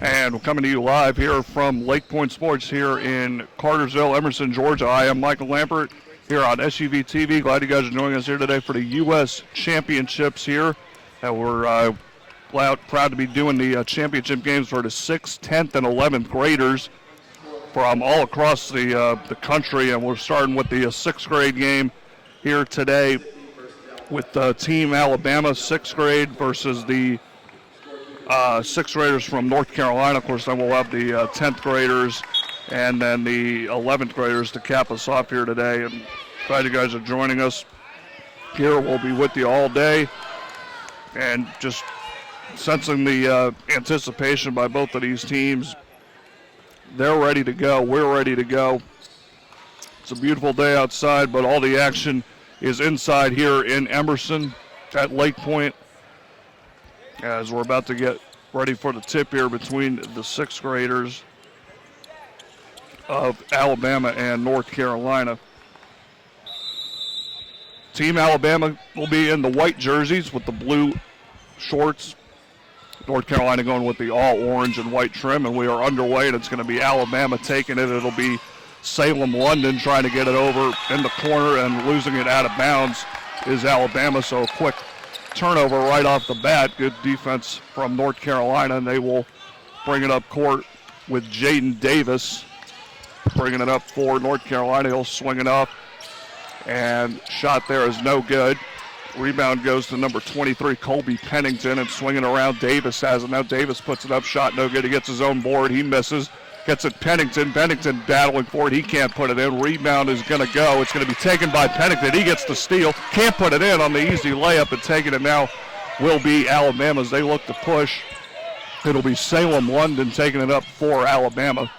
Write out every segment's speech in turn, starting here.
And we're coming to you live here from Lake Point Sports here in Cartersville, Emerson, Georgia. I am Michael Lampert here on SUV TV. Glad you guys are joining us here today for the U.S. Championships here. We're proud to be doing the championship games for the 6th, 10th, and 11th graders from all across the country. And we're starting with the 6th grade game here today with Team Alabama 6th grade versus the 6th graders from North Carolina. Of course, then we'll have the 10th graders and then the 11th graders to cap us off here today. And glad you guys are joining us here. We'll be with you all day. And just sensing the anticipation by both of these teams. They're ready to go. We're ready to go. It's a beautiful day outside, but all the action is inside here in Emerson at Lake Point, as we're about to get ready for the tip here between the 6th graders of Alabama and North Carolina. Team Alabama will be in the white jerseys with the blue shorts. North Carolina going with the all orange and white trim, and we are underway, and it's going to be Alabama taking it. It'll be Salem London trying to get it over in the corner, and losing it out of bounds is Alabama. So a quick turnover right off the bat. Good defense from North Carolina, and they will bring it up court with Jaden Davis bringing it up for North Carolina. He'll swing it up, and shot there is no good. Rebound goes to number 23, Colby Pennington, and swinging around, Davis has it. Now Davis puts it up, shot no good. He gets his own board, he misses. Gets it Pennington battling for it, he can't put it in. Rebound is going to go, it's going to be taken by Pennington. He gets the steal, can't put it in on the easy layup, and taking it now will be Alabama as they look to push. It'll be Salem London taking it up for Alabama.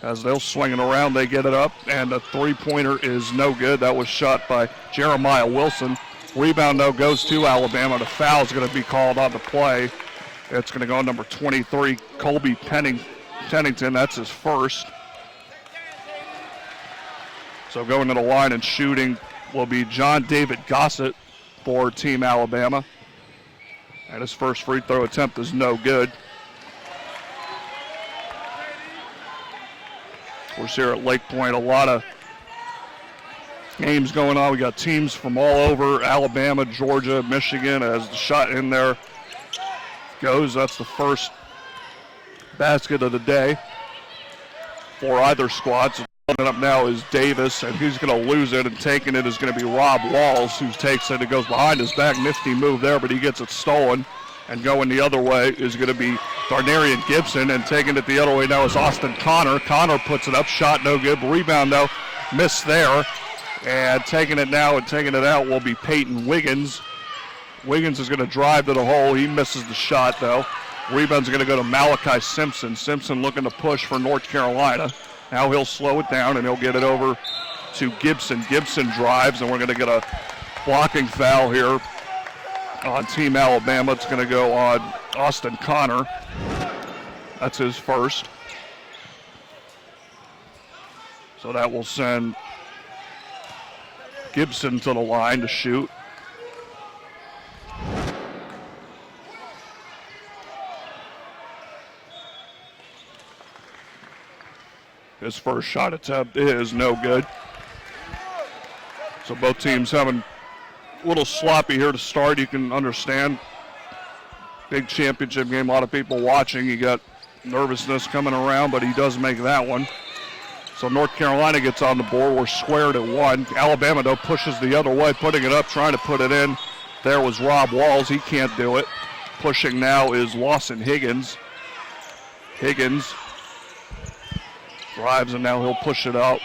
As they'll swing it around, they get it up, and a three-pointer is no good. That was shot by Jeremiah Wilson. Rebound, though, goes to Alabama. The foul is going to be called on the play. It's going to go number 23, Colby Pennington. That's his first. So going to the line and shooting will be John David Gossett for Team Alabama. And his first free throw attempt is no good. Of course, here at Lake Point, a lot of games going on. We got teams from all over, Alabama, Georgia, Michigan, as the shot in there goes. That's the first basket of the day for either squad. So coming up now is Davis, and he's going to lose it, and taking it is going to be Rob Walls, who takes it. It goes behind his back. Nifty move there, but he gets it stolen. And going the other way is going to be Darnarian Gibson, and taking it the other way now is Austin Connor. Connor puts it up, shot no good. Rebound, though, missed there. And taking it now and taking it out will be Peyton Wiggins. Wiggins is going to drive to the hole. He misses the shot, though. Rebound's going to go to Malachi Simpson. Simpson looking to push for North Carolina. Now he'll slow it down, and he'll get it over to Gibson. Gibson drives, and we're going to get a blocking foul here on Team Alabama. It's going to go on Austin Connor. That's his first. So that will send Gibson to the line to shoot. His first shot attempt is no good. So both teams having a little sloppy here to start. You can understand. Big championship game, a lot of people watching. You got nervousness coming around, but he does make that one. So North Carolina gets on the board. We're squared at one. Alabama, though, pushes the other way, putting it up, trying to put it in. There was Rob Walls. He can't do it. Pushing now is Lawson Higgins. Higgins drives, and now he'll push it out.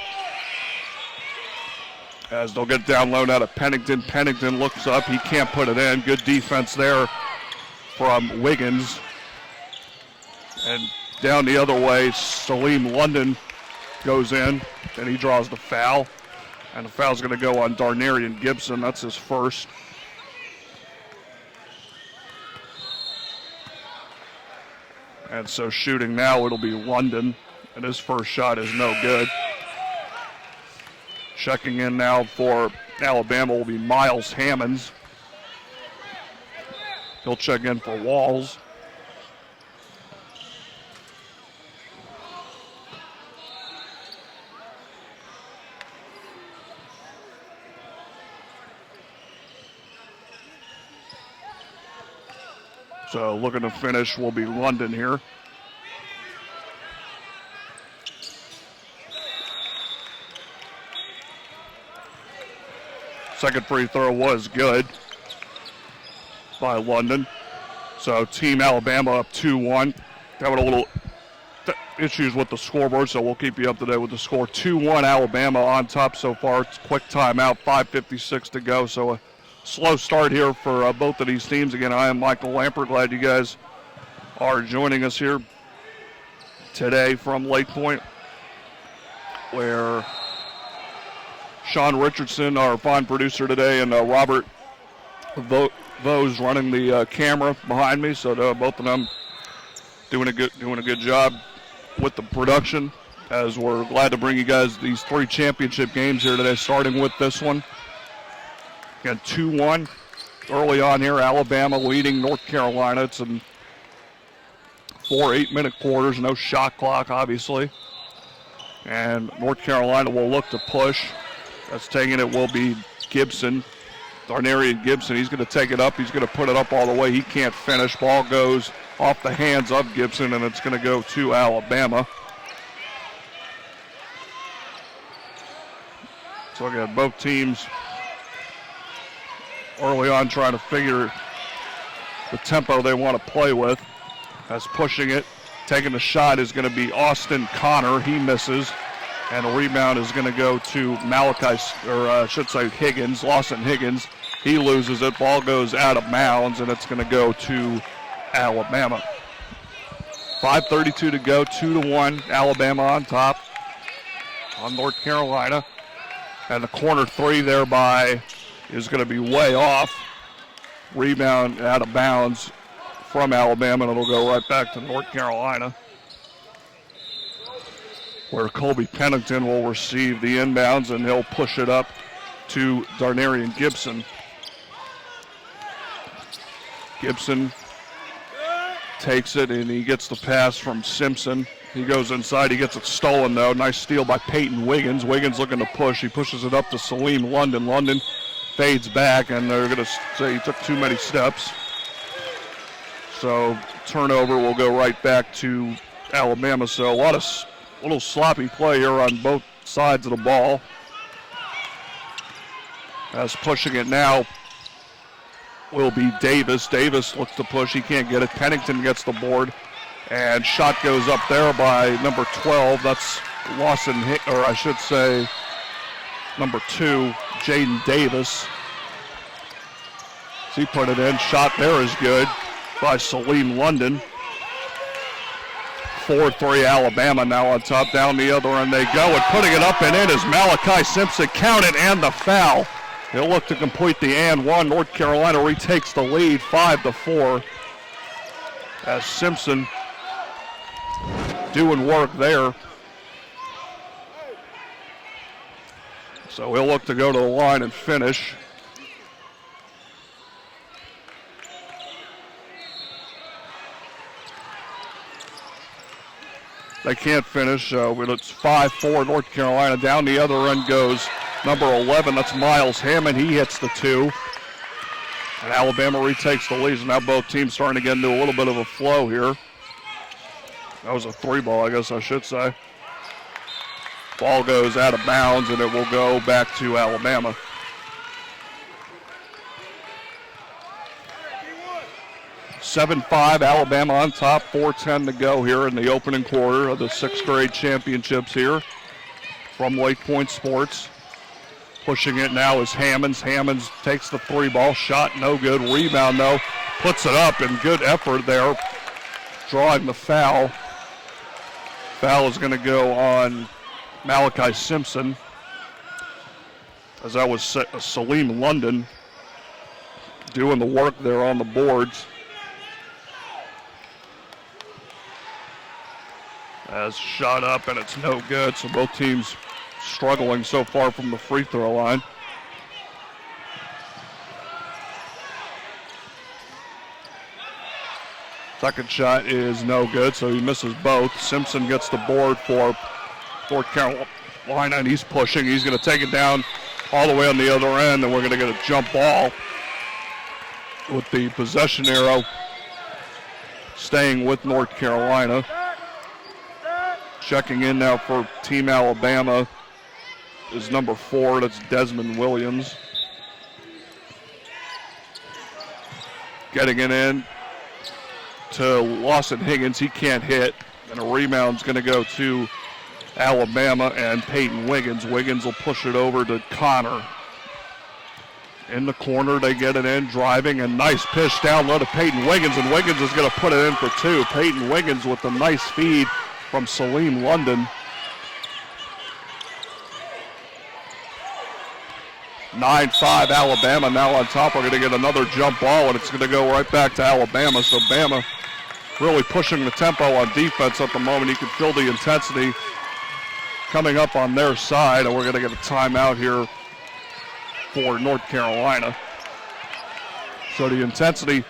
As they'll get down low now to Pennington. Pennington looks up. He can't put it in. Good defense there from Wiggins. And down the other way, Salem London goes in, and he draws the foul. And the foul's going to go on Darnarian Gibson. That's his first. And so shooting now, it'll be London. And his first shot is no good. Checking in now for Alabama will be Miles Hammonds. He'll check in for Walls. So looking to finish will be London here. Second free throw was good by London. So Team Alabama up 2-1. Having a little issues with the scoreboard, so we'll keep you up to date with the score. 2-1 Alabama on top so far. It's a quick timeout, 5:56 to go. So a slow start here for both of these teams. Again, I am Michael Lampert. Glad you guys are joining us here today from Lake Point, where Sean Richardson, our fine producer today, and Robert Vose running the camera behind me. So both of them doing a good job with the production, as we're glad to bring you guys these 3 championship games here today, starting with this one. Again, 2-1 early on here. Alabama leading North Carolina. It's in 4 8-minute quarters, no shot clock, obviously. And North Carolina will look to push. That's taking it will be Gibson, Darnarian Gibson. He's going to take it up. He's going to put it up all the way. He can't finish. Ball goes off the hands of Gibson, and it's going to go to Alabama. So again, both teams early on trying to figure the tempo they want to play with. As pushing it, taking the shot is going to be Austin Connor. He misses. And a rebound is going to go to Higgins, Lawson Higgins. He loses it. Ball goes out of bounds, and it's going to go to Alabama. 5:32 to go, 2-1. Alabama on top on North Carolina. And the corner three thereby is going to be way off. Rebound out of bounds from Alabama, and it'll go right back to North Carolina, where Colby Pennington will receive the inbounds, and he'll push it up to Darnarian Gibson. Gibson takes it, and he gets the pass from Simpson. He goes inside. He gets it stolen, though. Nice steal by Peyton Wiggins. Wiggins looking to push. He pushes it up to Salim London. London fades back, and they're going to say he took too many steps. So turnover will go right back to Alabama. So a little sloppy play here on both sides of the ball. As pushing it now will be Davis. Davis looks to push. He can't get it. Pennington gets the board. And shot goes up there by number 12. That's Lawson, or I should say number 2, Jaden Davis. He put it in. Shot there is good by Salim London. 4-3 Alabama now on top. Down the other end they go, and putting it up and in is Malachi Simpson. Counted, and the foul. He'll look to complete the and one. North Carolina retakes the lead 5-4 as Simpson doing work there. So he'll look to go to the line and finish. They can't finish, but it's 5-4 North Carolina. Down the other end goes number 11, that's Miles Hammond. He hits the 2. And Alabama retakes the lead. So now both teams starting to get into a little bit of a flow here. That was a 3-ball, I guess I should say. Ball goes out of bounds, and it will go back to Alabama. (7-5) Alabama on top, 4:10 to go here in the opening quarter of the 6th grade championships here from Lake Point Sports. Pushing it now is Hammonds. Hammonds takes the 3-ball, shot no good. Rebound though, puts it up, and good effort there, drawing the foul. Foul is going to go on Malachi Simpson, as that was Salim London doing the work there on the boards. As shot up, and it's no good, so both teams struggling so far from the free throw line. Second shot is no good, so he misses both. Simpson gets the board for North Carolina, and he's pushing. He's going to take it down all the way on the other end, and we're going to get a jump ball with the possession arrow staying with North Carolina. Checking in now for Team Alabama is number 4. That's Desmond Williams. Getting it in to Lawson Higgins. He can't hit. And a rebound's going to go to Alabama and Peyton Wiggins. Wiggins will push it over to Connor. In the corner, they get it in, driving, and nice pitch down low to Peyton Wiggins, and Wiggins is going to put it in for 2. Peyton Wiggins with a nice feed from Salim London. 9-5 Alabama now on top. We're going to get another jump ball, and it's going to go right back to Alabama. So Bama really pushing the tempo on defense at the moment. You can feel the intensity coming up on their side, and we're going to get a timeout here for North Carolina. So the intensity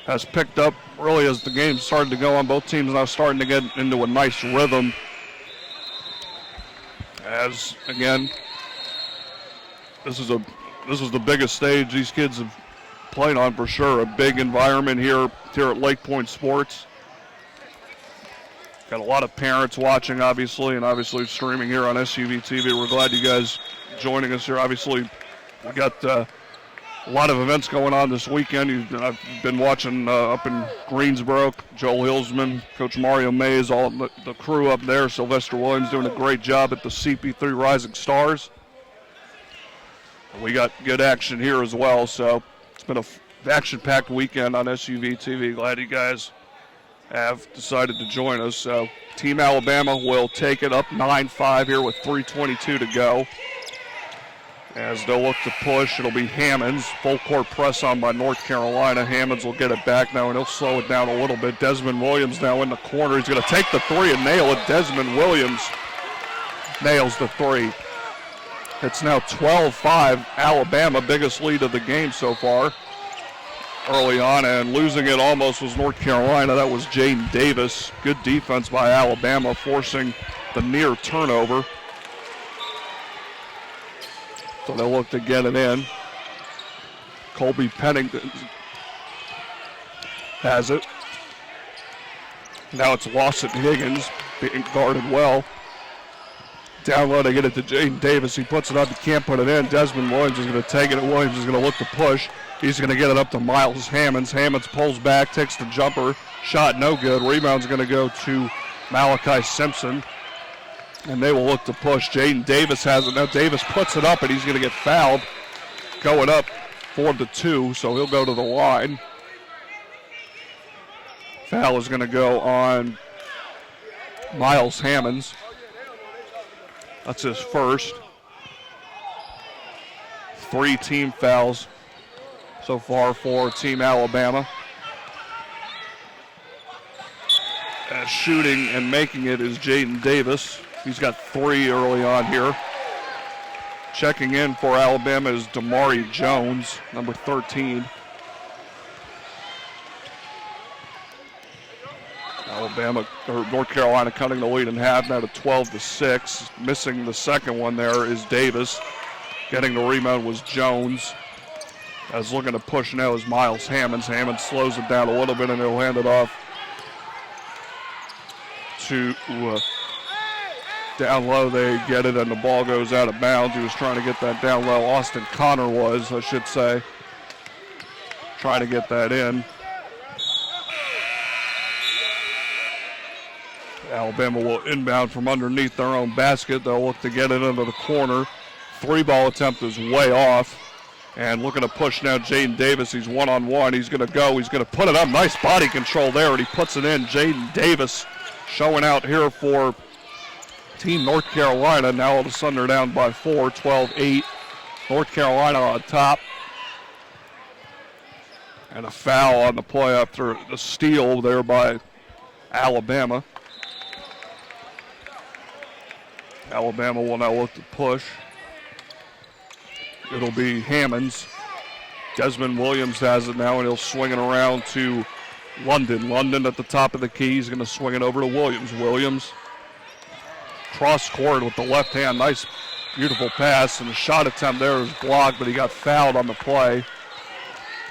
has picked up really as the game started to go on. Both teams now starting to get into a nice rhythm. As again, this is the biggest stage these kids have played on for sure. A big environment here at Lake Point Sports. Got a lot of parents watching, obviously, and obviously streaming here on SUV TV. We're glad you guys joining us here. Obviously, we got a lot of events going on this weekend. I've been watching up in Greensboro, Joel Hilsman, Coach Mario Mays, all the crew up there. Sylvester Williams doing a great job at the CP3 Rising Stars. We got good action here as well, so it's been an action-packed weekend on SUV TV. Glad you guys have decided to join us. So Team Alabama will take it up 9-5 here with 3:22 to go. As they'll look to push, it'll be Hammonds. Full court press on by North Carolina. Hammonds will get it back now, and he'll slow it down a little bit. Desmond Williams now in the corner. He's going to take the 3 and nail it. Desmond Williams nails the 3. It's now 12-5 Alabama, biggest lead of the game so far early on, and losing it almost was North Carolina. That was Jaden Davis. Good defense by Alabama, forcing the near turnover. So they'll look to get it in. Colby Pennington has it. Now it's Lawson Higgins being guarded well. Down low, they get it to Jaden Davis. He puts it up, he can't put it in. Desmond Williams is going to take it, and Williams is going to look to push. He's going to get it up to Miles Hammonds. Hammonds pulls back, takes the jumper. Shot no good. Rebound's going to go to Malachi Simpson. And they will look to push. Jaden Davis has it. Now Davis puts it up, and he's going to get fouled. Going up 4-2, so he'll go to the line. Foul is going to go on Miles Hammonds. That's his first. 3 team fouls so far for Team Alabama. And shooting and making it is Jaden Davis. He's got 3 early on here. Checking in for Alabama is Damari Jones, number 13. North Carolina cutting the lead in half now to 12-6. Missing the second one there is Davis. Getting the rebound was Jones. As looking to push now is Miles Hammonds. Hammonds slows it down a little bit, and he'll hand it off to down low. They get it, and the ball goes out of bounds. He was trying to get that down low. Austin Connor was, I should say, trying to get that in. Alabama will inbound from underneath their own basket. They'll look to get it into the corner. 3-ball attempt is way off. And looking to push now Jaden Davis. He's one-on-one. He's going to go. He's going to put it up. Nice body control there, and he puts it in. Jaden Davis showing out here for Team North Carolina. Now all of a sudden they're down by 4, 12-8. North Carolina on top. And a foul on the play after the steal there by Alabama. Alabama will now look to push. It'll be Hammonds. Desmond Williams has it now, and he'll swing it around to London. London at the top of the key. He's going to swing it over to Williams. Williams cross court with the left hand. Nice, beautiful pass, and the shot attempt there is blocked, but he got fouled on the play.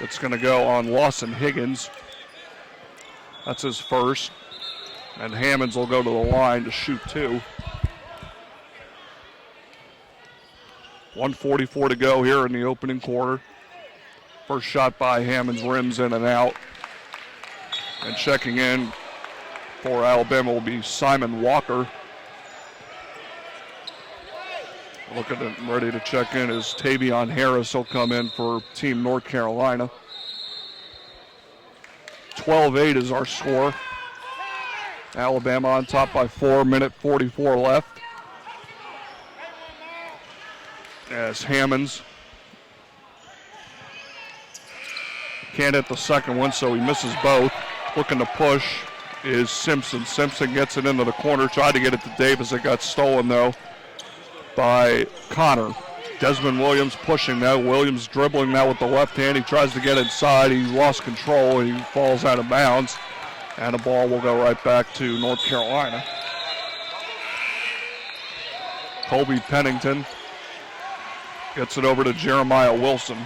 It's going to go on Lawson Higgins. That's his first. And Hammonds will go to the line to shoot 2. 1:44 to go here in the opening quarter. First shot by Hammonds, rims in and out. And checking in for Alabama will be Simon Walker. Looking at ready to check in is Tavion Harris. He'll come in for Team North Carolina. 12-8 is our score. Alabama on top by 4, minute 44 left. As Hammonds can't hit the second one, so he misses both. Looking to push is Simpson. Simpson gets it into the corner, tried to get it to Davis. It got stolen, though, by Connor. Desmond Williams pushing now. Williams dribbling now with the left hand. He tries to get inside. He lost control. He falls out of bounds. And the ball will go right back to North Carolina. Colby Pennington gets it over to Jeremiah Wilson,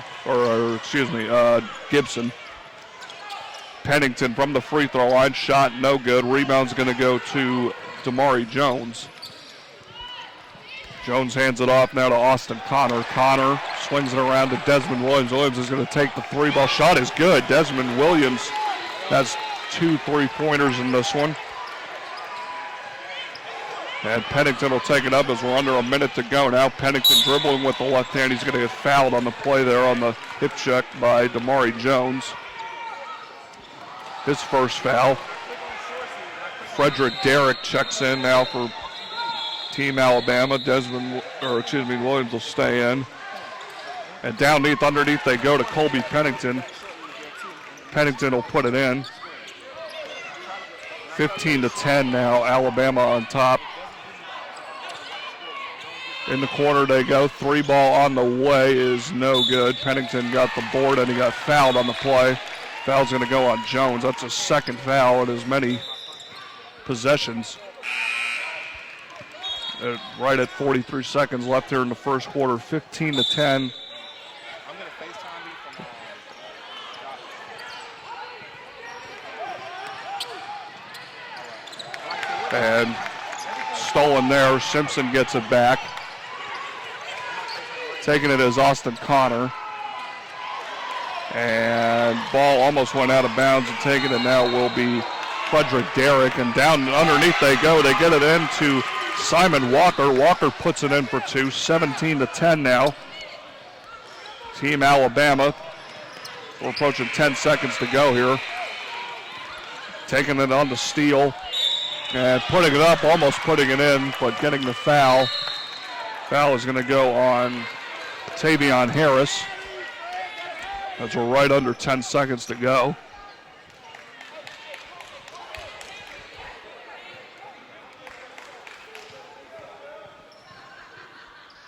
Gibson. Pennington from the free throw line, shot no good. Rebound's going to go to Damari Jones. Jones hands it off now to Austin Connor. Connor swings it around to Desmond Williams. Williams is going to take the 3-ball shot. Is good. Desmond Williams has 2 3-pointers in this one. And Pennington will take it up as we're under a minute to go now. Pennington dribbling with the left hand. He's going to get fouled on the play there on the hip check by Damari Jones. His first foul. Frederick Derrick checks in now for Team Alabama. Williams will stay in. And underneath they go to Colby Pennington. Pennington will put it in. 15-10 now, Alabama on top. In the corner they go. 3-ball on the way is no good. Pennington got the board and he got fouled on the play. Foul's going to go on Jones. That's his second foul in as many possessions. Right at 43 seconds left here in the first quarter. 15-10. And stolen there. Simpson gets it back. Taking it as Austin Connor. And ball almost went out of bounds, and taking it now will be Frederick Derrick. And down underneath they go. They get it into Simon Walker. Walker puts it in for 2. 17-10 now. Team Alabama. We're approaching 10 seconds to go here. Taking it on the steal. And putting it up, almost putting it in, but getting the foul. Foul is going to go on Tavion Harris. As we're right under 10 seconds to go.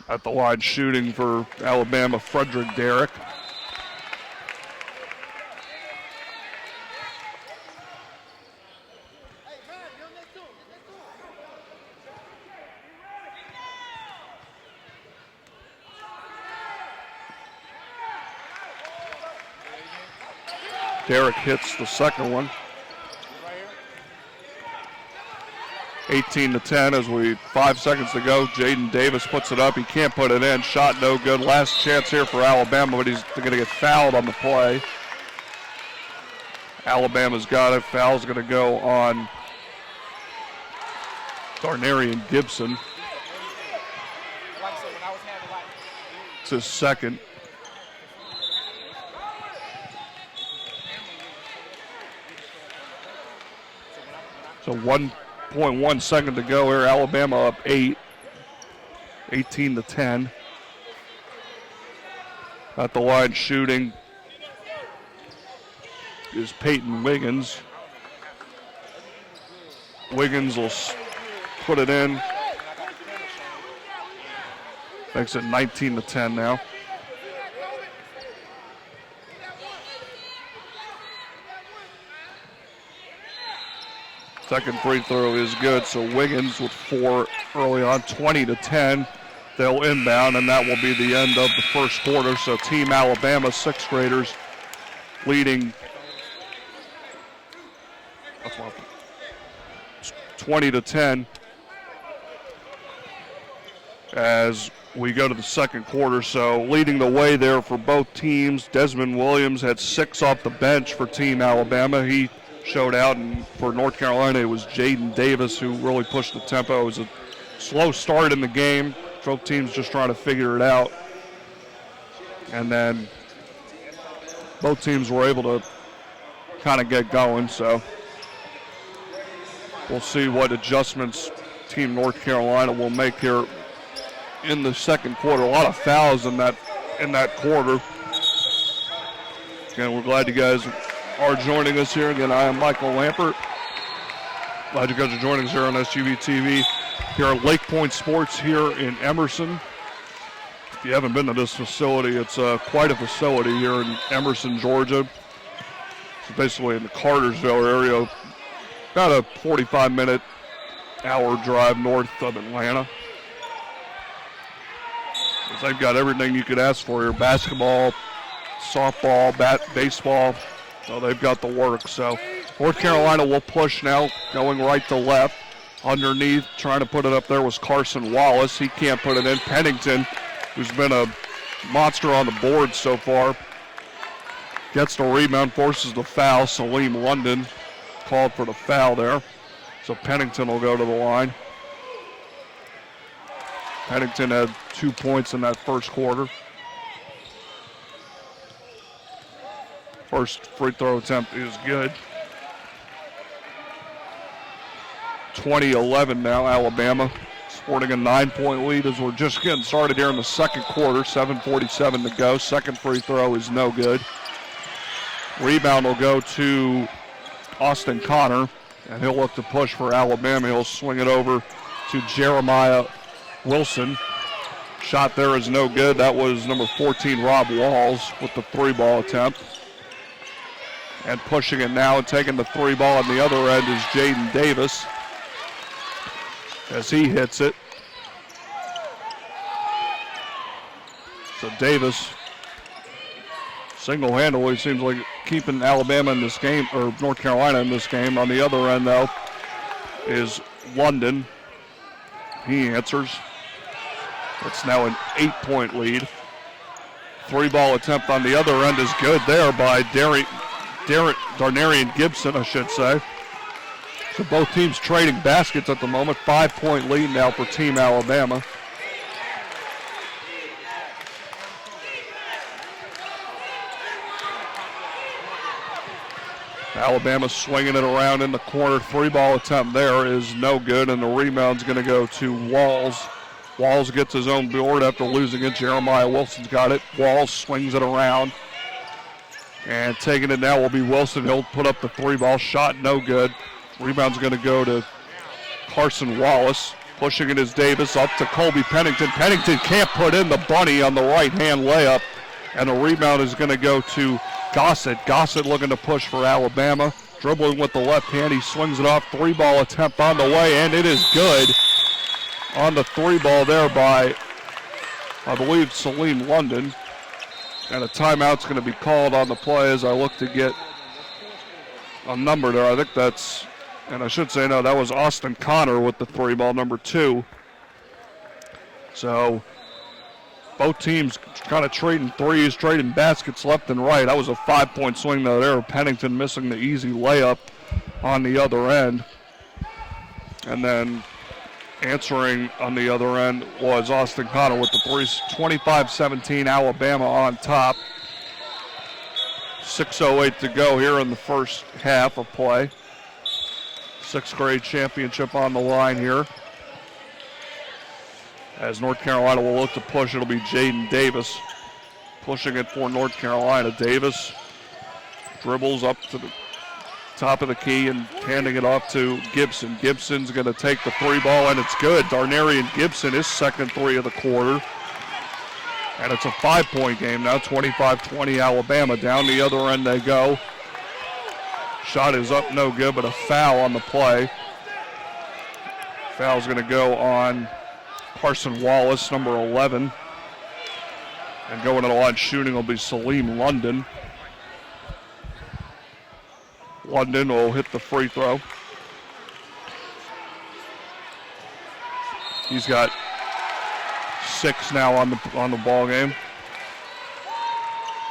At the line shooting for Alabama, Frederick Derrick. Derrick hits the second one. 18-10 as 5 seconds to go. Jaden Davis puts it up. He can't put it in. Shot no good. Last chance here for Alabama, but he's going to get fouled on the play. Alabama's got it. Foul's going to go on Darnarian Gibson. It's his second. So 1.1 second to go here. Alabama up 8. 18-10. At the line shooting is Peyton Wiggins. Wiggins will put it in. Makes it 19-10 now. Second free throw is good, so Wiggins with 4 early on, 20-10. They'll inbound, and that will be the end of the first quarter. So Team Alabama, 6th graders, leading a 20-10 as we go to the second quarter. So leading the way there for both teams, Desmond Williams had 6 off the bench for Team Alabama. He showed out, and for North Carolina, it was Jaden Davis who really pushed the tempo. It was a slow start in the game. Both teams just trying to figure it out. And then both teams were able to kind of get going. So we'll see what adjustments Team North Carolina will make here in the second quarter. A lot of fouls in that quarter. Again, we're glad you guys are joining us here. Again, I am Michael Lampert. Glad you guys are joining us here on SUV TV here at Lake Point Sports here in Emerson. If you haven't been to this facility, it's quite a facility here in Emerson, Georgia. It's basically in the Cartersville area, about a 45-minute hour drive north of Atlanta. They've got everything you could ask for here: basketball, softball, baseball. So they've got the work. So North Carolina will push now, going right to left. Underneath, trying to put it up there was Carson Wallace. He can't put it in. Pennington, who's been a monster on the board so far, gets the rebound, forces the foul. Salim London called for the foul there. So Pennington will go to the line. Pennington had 2 points in that first quarter. First free throw attempt is good. 20-11 now, Alabama sporting a 9-point lead as we're just getting started here in the second quarter. 7:47 to go. Second free throw is no good. Rebound will go to Austin Connor, and he'll look to push for Alabama. He'll swing it over to Jeremiah Wilson. Shot there is no good. That was number 14, Rob Walls, with the 3-ball attempt. And pushing it now and taking the 3-ball on the other end is Jaden Davis as he hits it. So Davis single-handedly seems like keeping Alabama in this game, or North Carolina in this game. On the other end, though, is London. He answers. It's now an 8-point lead. 3-ball attempt on the other end is good there by Darnarian Gibson, I should say. So both teams trading baskets at the moment. 5-point lead now for Team Alabama. Alabama swinging it around in the corner. 3-ball attempt there is no good, and the rebound's going to go to Walls. Walls gets his own board after losing it. Jeremiah Wilson's got it. Walls swings it around. And taking it now will be Wilson. He'll put up the 3-ball shot, no good. Rebound's going to go to Carson Wallace. Pushing it is Davis up to Colby Pennington. Pennington can't put in the bunny on the right-hand layup. And the rebound is going to go to Gossett. Gossett looking to push for Alabama. Dribbling with the left hand. He swings it off. 3-ball attempt on the way, and it is good. On the 3-ball there by, I believe, Salim London. And a timeout's going to be called on the play as I look to get a number there. I think that's, and I should say, no, that was Austin Connor with the 3-ball, number 2. So both teams kind of trading threes, trading baskets left and right. That was a 5-point swing though there. Pennington missing the easy layup on the other end. And then answering on the other end was Austin Connor with the threes. 25-17, Alabama on top. 6:08 to go here in the first half of play. 6th grade championship on the line here. As North Carolina will look to push, it'll be Jaden Davis pushing it for North Carolina. Davis dribbles up to the top of the key and handing it off to Gibson. Gibson's going to take the 3-ball, and it's good. Darnarian Gibson, his second 3 of the quarter. And it's a 5-point game now, 25-20 Alabama. Down the other end they go. Shot is up, no good, but a foul on the play. Foul's going to go on Carson Wallace, number 11. And going to the line shooting will be Salim London. London will hit the free throw. He's got 6 now on the ball game.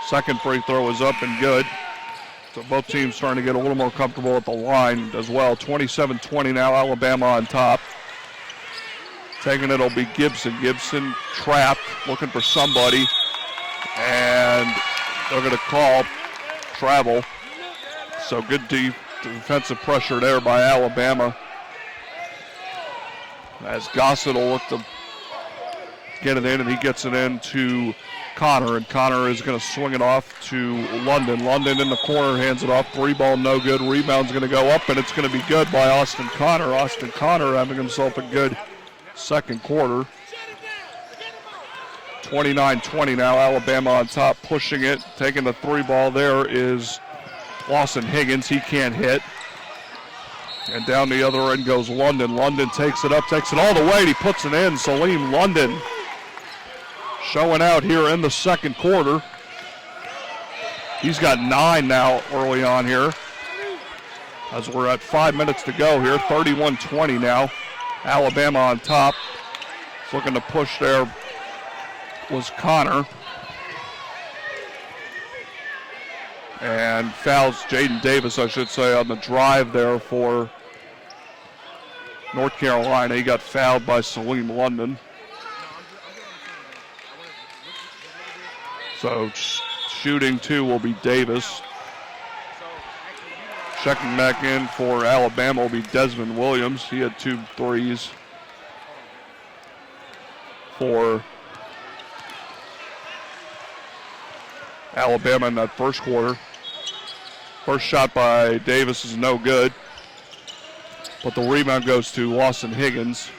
Second free throw is up and good. So both teams starting to get a little more comfortable at the line as well. 27-20 now, Alabama on top. Taking it will be Gibson. Gibson trapped, looking for somebody. And they're going to call travel. So good defensive pressure there by Alabama. As Gossett will look to get it in, and he gets it in to Connor, and Connor is going to swing it off to London. London in the corner, hands it off. 3-ball, no good. Rebound's going to go up, and it's going to be good by Austin Connor. Austin Connor having himself a good second quarter. 29-20 now, Alabama on top, pushing it. Taking the 3-ball there is Lawson Higgins. He can't hit. And down the other end goes London. London takes it up, takes it all the way, and he puts it in. Salim London showing out here in the second quarter. He's got 9 now early on here. As we're at 5 minutes to go here, 31-20 now. Alabama on top. Looking to push there was Connor. And fouls Jaden Davis, I should say, on the drive there for North Carolina. He got fouled by Salim London. So shooting 2 will be Davis. Checking back in for Alabama will be Desmond Williams. He had 2 threes for Alabama in that first quarter. First shot by Davis is no good, but the rebound goes to Lawson Higgins,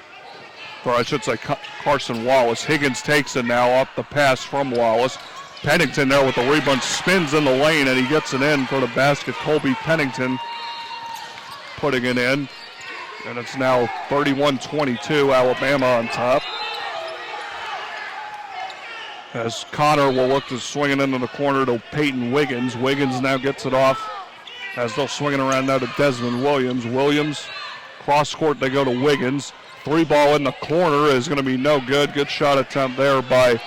or I should say Carson Wallace. Higgins takes it now off the pass from Wallace. Pennington there with the rebound, spins in the lane, and he gets it in for the basket. Colby Pennington putting it in, and it's now 31-22, Alabama on top. As Connor will look to swing it into the corner to Peyton Wiggins. Wiggins now gets it off as they'll swing it around now to Desmond Williams. Williams, cross court, they go to Wiggins. 3-ball in the corner is going to be no good. Good shot attempt there by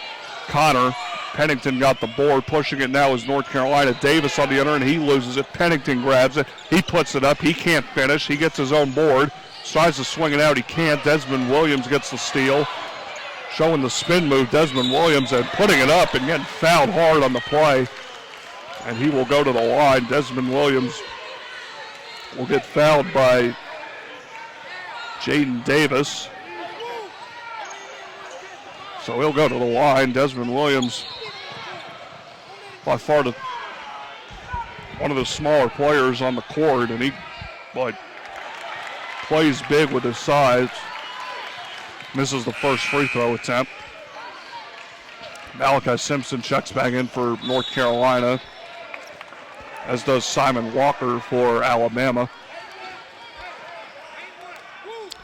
Connor. Pennington got the board. Pushing it now is North Carolina. Davis on the other end, he loses it. Pennington grabs it. He puts it up. He can't finish. He gets his own board. Tries to swing it out. He can't. Desmond Williams gets the steal. Showing the spin move, Desmond Williams, and putting it up and getting fouled hard on the play. And he will go to the line. Desmond Williams will get fouled by Jaden Davis. So he'll go to the line. Desmond Williams, by far one of the smaller players on the court, and he plays big with his size. Misses the first free throw attempt. Malachi Simpson checks back in for North Carolina, as does Simon Walker for Alabama.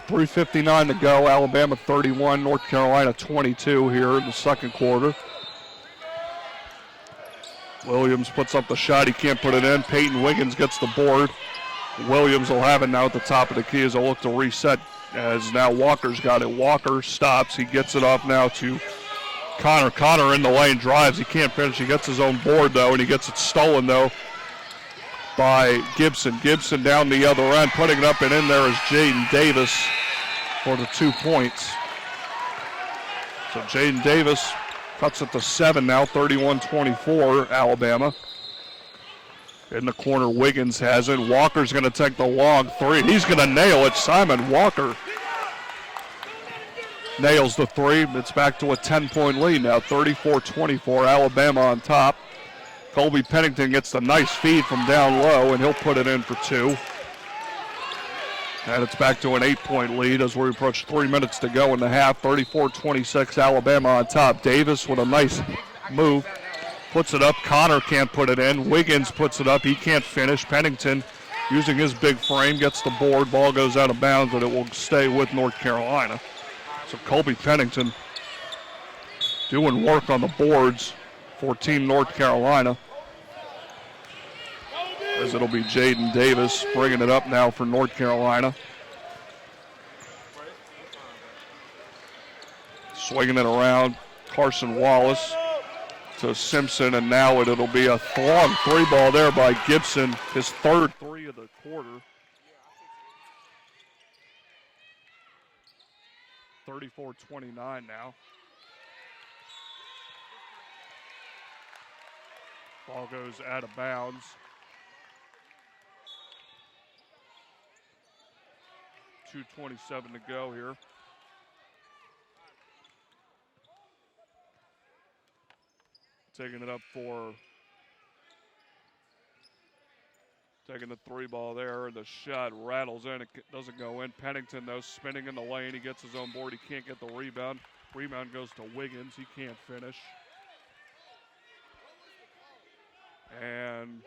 3:59 to go. Alabama 31, North Carolina 22 here in the second quarter. Williams puts up the shot. He can't put it in. Peyton Wiggins gets the board. Williams will have it now at the top of the key as they'll look to reset, as now Walker's got it. Walker stops. He gets it off now to Connor. Connor in the lane, drives. He can't finish. He gets his own board, though, and he gets it stolen, though, by Gibson. Gibson down the other end. Putting it up and in there is Jaden Davis for the 2 points. So Jaden Davis cuts it to 7 now, 31-24, Alabama. In the corner, Wiggins has it. Walker's going to take the long 3. He's going to nail it. Simon Walker nails the 3. It's back to a 10-point lead now, 34-24. Alabama on top. Colby Pennington gets the nice feed from down low, and he'll put it in for 2. And it's back to an 8-point lead as we approach 3 minutes to go in the half. 34-26, Alabama on top. Davis with a nice move. Puts it up. Connor can't put it in. Wiggins puts it up. He can't finish. Pennington, using his big frame, gets the board. Ball goes out of bounds, but it will stay with North Carolina. So Colby Pennington doing work on the boards for Team North Carolina, as it'll be Jaden Davis bringing it up now for North Carolina. Swinging it around, Carson Wallace to Simpson, and now it'll be a long three ball there by Gibson, his third three of the quarter. 34-29 now. Ball goes out of bounds. .227 to go here. Taking it up for, taking the three ball there. The shot rattles in. It doesn't go in. Pennington, though, spinning in the lane. He gets his own board. He can't get the rebound. Rebound goes to Wiggins. He can't finish. And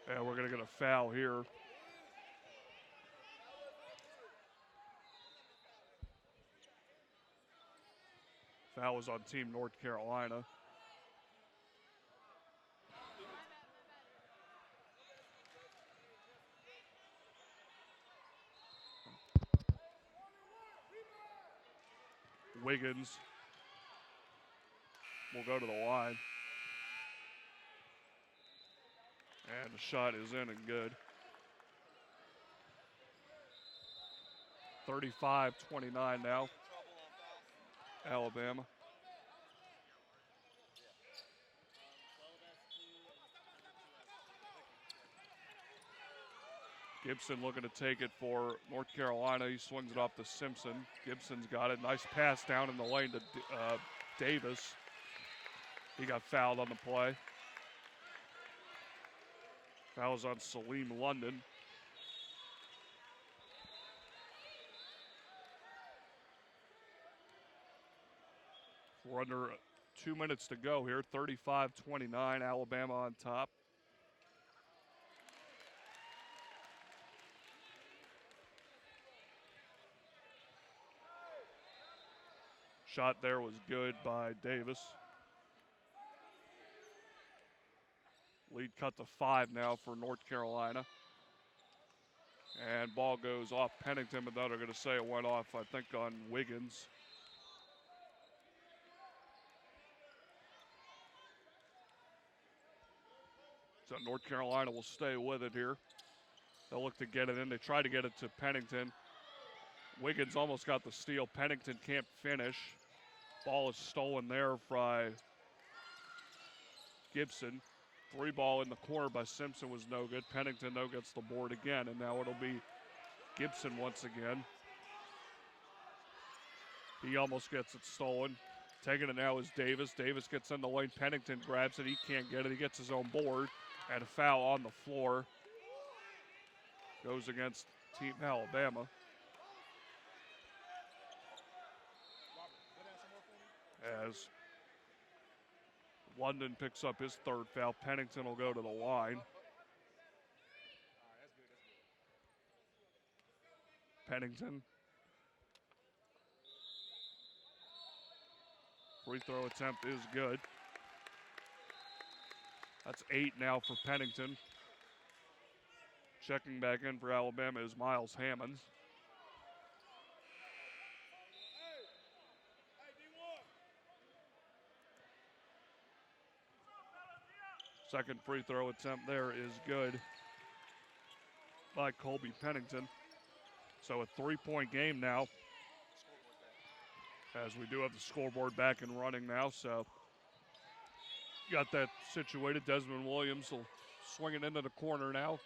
we're going to get a foul here. Foul was on Team North Carolina. Wiggins will go to the line. And the shot is in and good. 35-29 now. Alabama. Gibson looking to take it for North Carolina. He swings it off to Simpson. Gibson's got it. Nice pass down in the lane to Davis. He got fouled on the play. Foul was on Salim London. We're under 2 minutes to go here. 35-29, Alabama on top. Shot there was good by Davis. Lead cut to 5 now for North Carolina. And ball goes off Pennington, but they're going to say it went off, I think, on Wiggins. So North Carolina will stay with it here. They'll look to get it in. They try to get it to Pennington. Wiggins almost got the steal. Pennington can't finish. Ball is stolen there by Gibson. Three ball in the corner by Simpson was no good. Pennington, though, gets the board again, and now it'll be Gibson once again. He almost gets it stolen. Taking it now is Davis. Davis gets in the lane. Pennington grabs it. He can't get it. He gets his own board, and a foul on the floor. Goes against Team Alabama. As London picks up his third foul, Pennington will go to the line. Pennington. Free throw attempt is good. That's 8 now for Pennington. Checking back in for Alabama is Miles Hammonds. Second free throw attempt there is good by Colby Pennington. So a 3-point game now, as we do have the scoreboard back and running now. So got that situated. Desmond Williams will swing it into the corner now.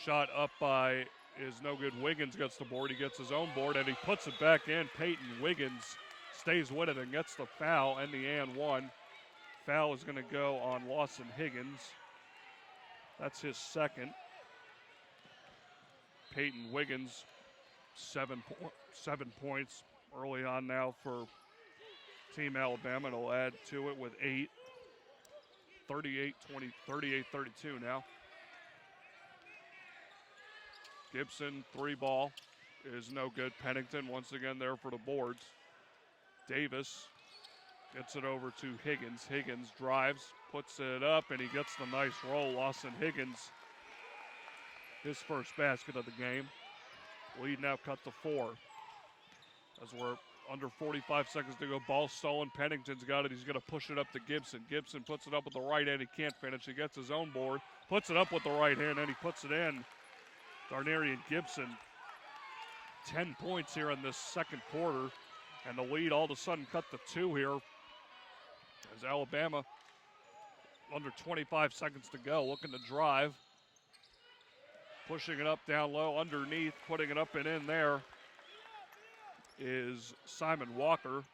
Shot up by is no good. Wiggins gets the board. He gets his own board, and he puts it back in. Peyton Wiggins stays with it and gets the foul and the and one. Foul is going to go on Lawson Higgins. That's his second. Peyton Wiggins, 7 points early on now for Team Alabama. It'll add to it with 8. 38-32 now. Gibson, three ball is no good. Pennington once again there for the boards. Davis gets it over to Higgins. Higgins drives, puts it up, and he gets the nice roll. Lawson Higgins, his first basket of the game. Lead now cut to 4. As we're under 45 seconds to go, ball stolen. Pennington's got it. He's going to push it up to Gibson. Gibson puts it up with the right hand. He can't finish. He gets his own board, puts it up with the right hand, and he puts it in. Darnarian Gibson, 10 points here in this second quarter, and the lead all of a sudden cut to 2 here as Alabama, under 25 seconds to go, looking to drive. Pushing it up down low, underneath, putting it up and in there is Simon Walker.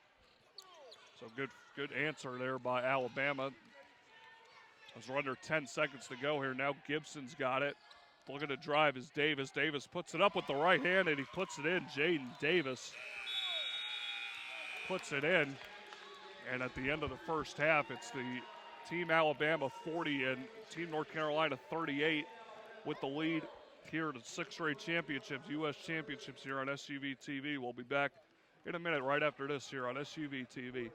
So good answer there by Alabama. As we're under 10 seconds to go here, now Gibson's got it. Looking to drive is Davis. Davis puts it up with the right hand, and he puts it in. Jaden Davis puts it in. And at the end of the first half, it's the Team Alabama 40 and Team North Carolina 38 with the lead here at the 6th grade championships, U.S. championships here on SUV TV. We'll be back in a minute right after this here on SUV TV.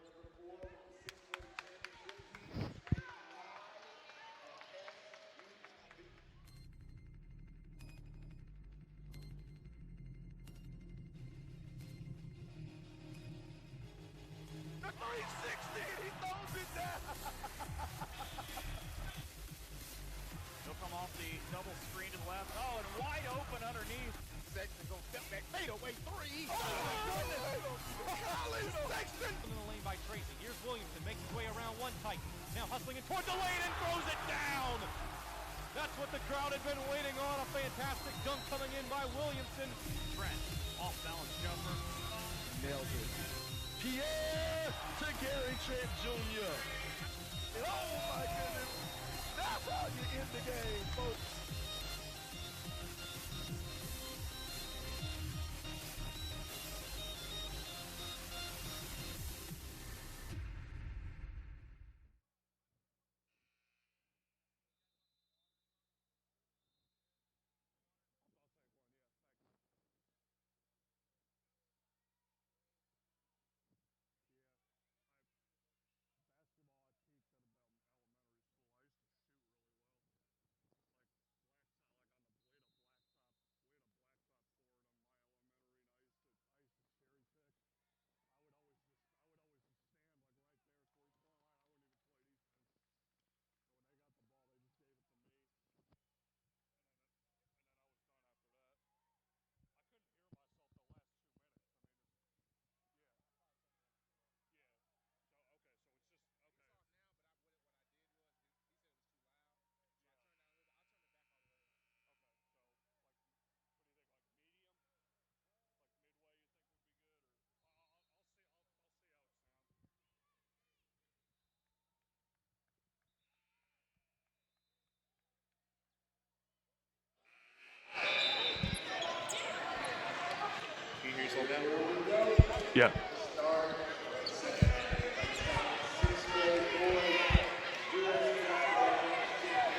Yeah.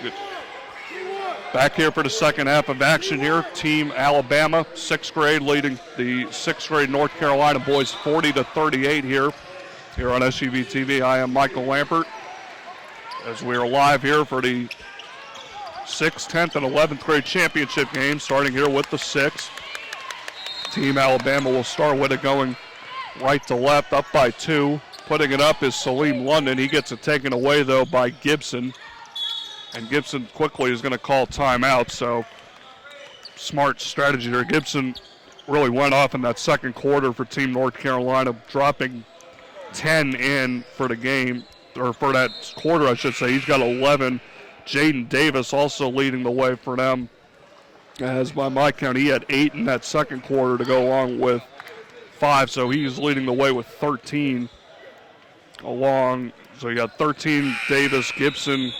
Good. Back here for the second half of action here. Team Alabama, 6th grade, leading the 6th grade North Carolina boys 40-38 here on SUV TV. I am Michael Lampert as we are live here for the 6th, 10th, and 11th grade championship game, starting here with the 6th. Team Alabama will start with it going right to left, up by 2. Putting it up is Salim London. He gets it taken away, though, by Gibson. And Gibson quickly is going to call timeout, so smart strategy there. Gibson really went off in that second quarter for Team North Carolina, dropping 10 in for the game, or for that quarter, I should say. He's got 11. Jaden Davis also leading the way for them. As by my count, he had 8 in that second quarter to go along with 5, so he's leading the way with 13 along. So you got 13, Davis, Gibson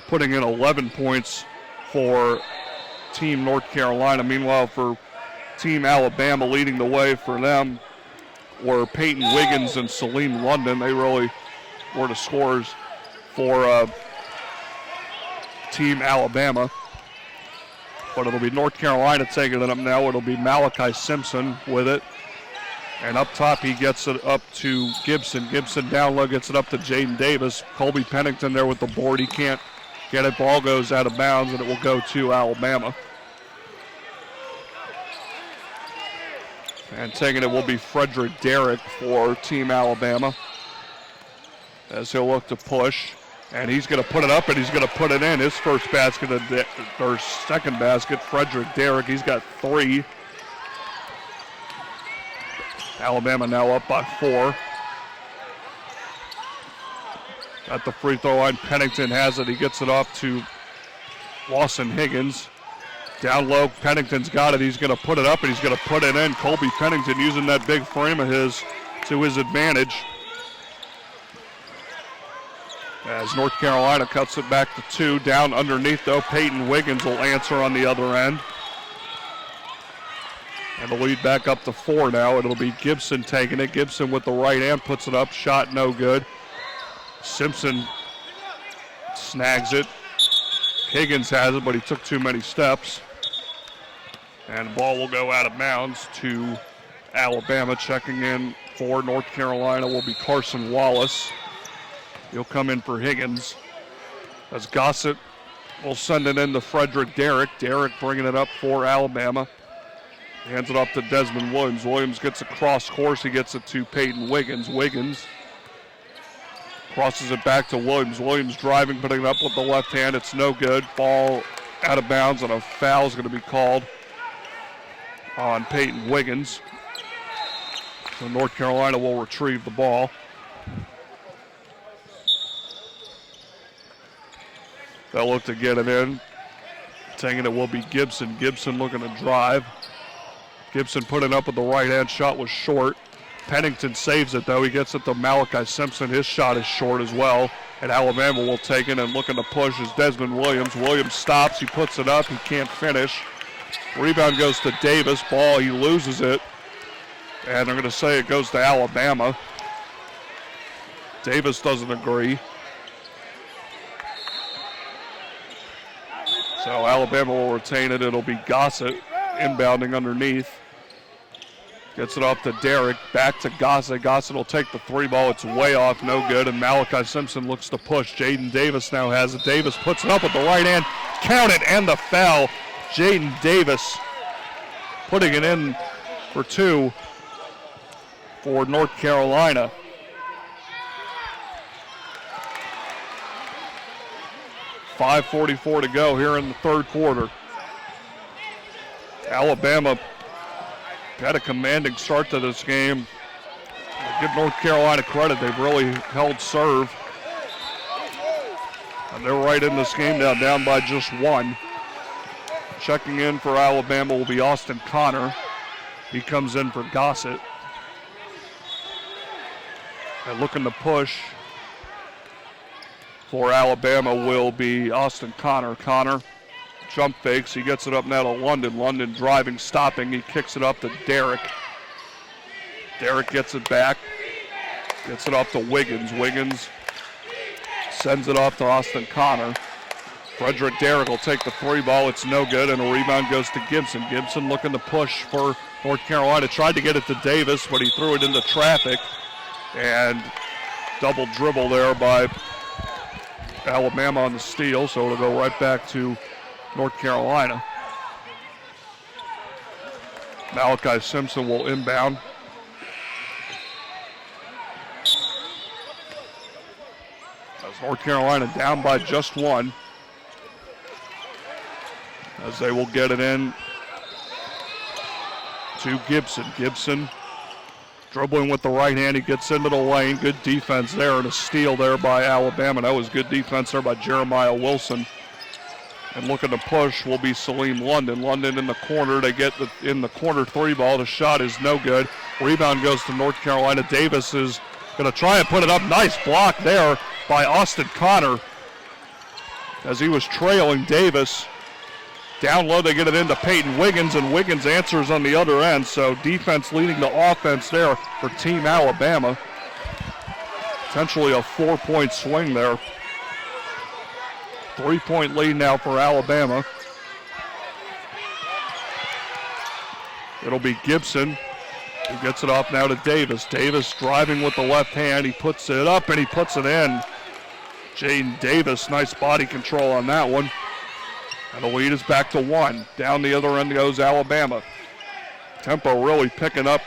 putting in 11 points for Team North Carolina. Meanwhile, for Team Alabama, leading the way for them were Peyton Wiggins and Salim London. They really were the scorers for Team Alabama. But it'll be North Carolina taking it up now. It'll be Malachi Simpson with it. And up top, he gets it up to Gibson. Gibson down low, gets it up to Jaden Davis. Colby Pennington there with the board. He can't get it. Ball goes out of bounds, and it will go to Alabama. And taking it will be Frederick Derrick for Team Alabama, as he'll look to push. And he's going to put it up and he's going to put it in. His first basket, or second basket, Frederick Derrick. He's got 3. Alabama now up by 4. At the free throw line, Pennington has it. He gets it off to Lawson Higgins. Down low, Pennington's got it. He's going to put it up and he's going to put it in. Colby Pennington using that big frame of his to his advantage. As North Carolina cuts it back to 2. Down underneath, though, Peyton Wiggins will answer on the other end. And the lead back up to 4 now. It'll be Gibson taking it. Gibson with the right hand puts it up. Shot no good. Simpson snags it. Higgins has it, but he took too many steps. And the ball will go out of bounds to Alabama. Checking in for North Carolina will be Carson Wallace. He'll come in for Higgins. As Gossett will send it in to Frederick Derrick. Derrick bringing it up for Alabama. Hands it off to Desmond Williams. Williams gets a cross course. He gets it to Peyton Wiggins. Wiggins crosses it back to Williams. Williams driving, putting it up with the left hand. It's no good. Ball out of bounds, and a foul is going to be called on Peyton Wiggins. So North Carolina will retrieve the ball. They'll look to get it in. Taking it will be Gibson. Gibson looking to drive. Gibson putting up with the right hand. Shot was short. Pennington saves it, though. He gets it to Malachi Simpson. His shot is short as well. And Alabama will take it, and looking to push is Desmond Williams. Williams stops. He puts it up. He can't finish. Rebound goes to Davis. Ball, he loses it. And they're going to say it goes to Alabama. Davis doesn't agree. So Alabama will retain it. It'll be Gossett inbounding underneath. Gets it off to Derrick. Back to Gossett. Gossett will take the 3 ball. It's way off. No good. And Malachi Simpson looks to push. Jaden Davis now has it. Davis puts it up with the right hand. Count it. And the foul. Jaden Davis putting it in for 2 for North Carolina. .5:44 to go here in the third quarter. Alabama had a commanding start to this game. Give North Carolina credit. They've really held serve. And they're right in this game now, down by just 1. Checking in for Alabama will be Austin Connor. He comes in for Gossett. And looking to push for Alabama will be Austin Connor. Connor jump fakes. He gets it up now to London. London driving, stopping. He kicks it up to Derrick. Derrick gets it back. Gets it off to Wiggins. Wiggins sends it off to Austin Connor. Frederick Derrick will take the 3 ball. It's no good, and a rebound goes to Gibson. Gibson looking to push for North Carolina. Tried to get it to Davis, but he threw it into traffic. And double dribble there by Alabama on the steal, so it'll go right back to North Carolina. Malachi Simpson will inbound. As North Carolina down by just 1. As they will get it in to Gibson. Gibson dribbling with the right hand. He gets into the lane. Good defense there, and a steal there by Alabama. That was good defense there by Jeremiah Wilson. And looking to push will be Salim London. London in the corner. They get in the corner 3 ball. The shot is no good. Rebound goes to North Carolina. Davis is going to try and put it up. Nice block there by Austin Connor as he was trailing Davis. Down low, they get it into Peyton Wiggins, and Wiggins answers on the other end. So defense leading to offense there for Team Alabama. Potentially a 4-point swing there. 3-point lead now for Alabama. It'll be Gibson who gets it off now to Davis. Davis driving with the left hand. He puts it up and he puts it in. Jaden Davis, nice body control on that one. And the lead is back to 1. Down the other end goes Alabama. Tempo really picking up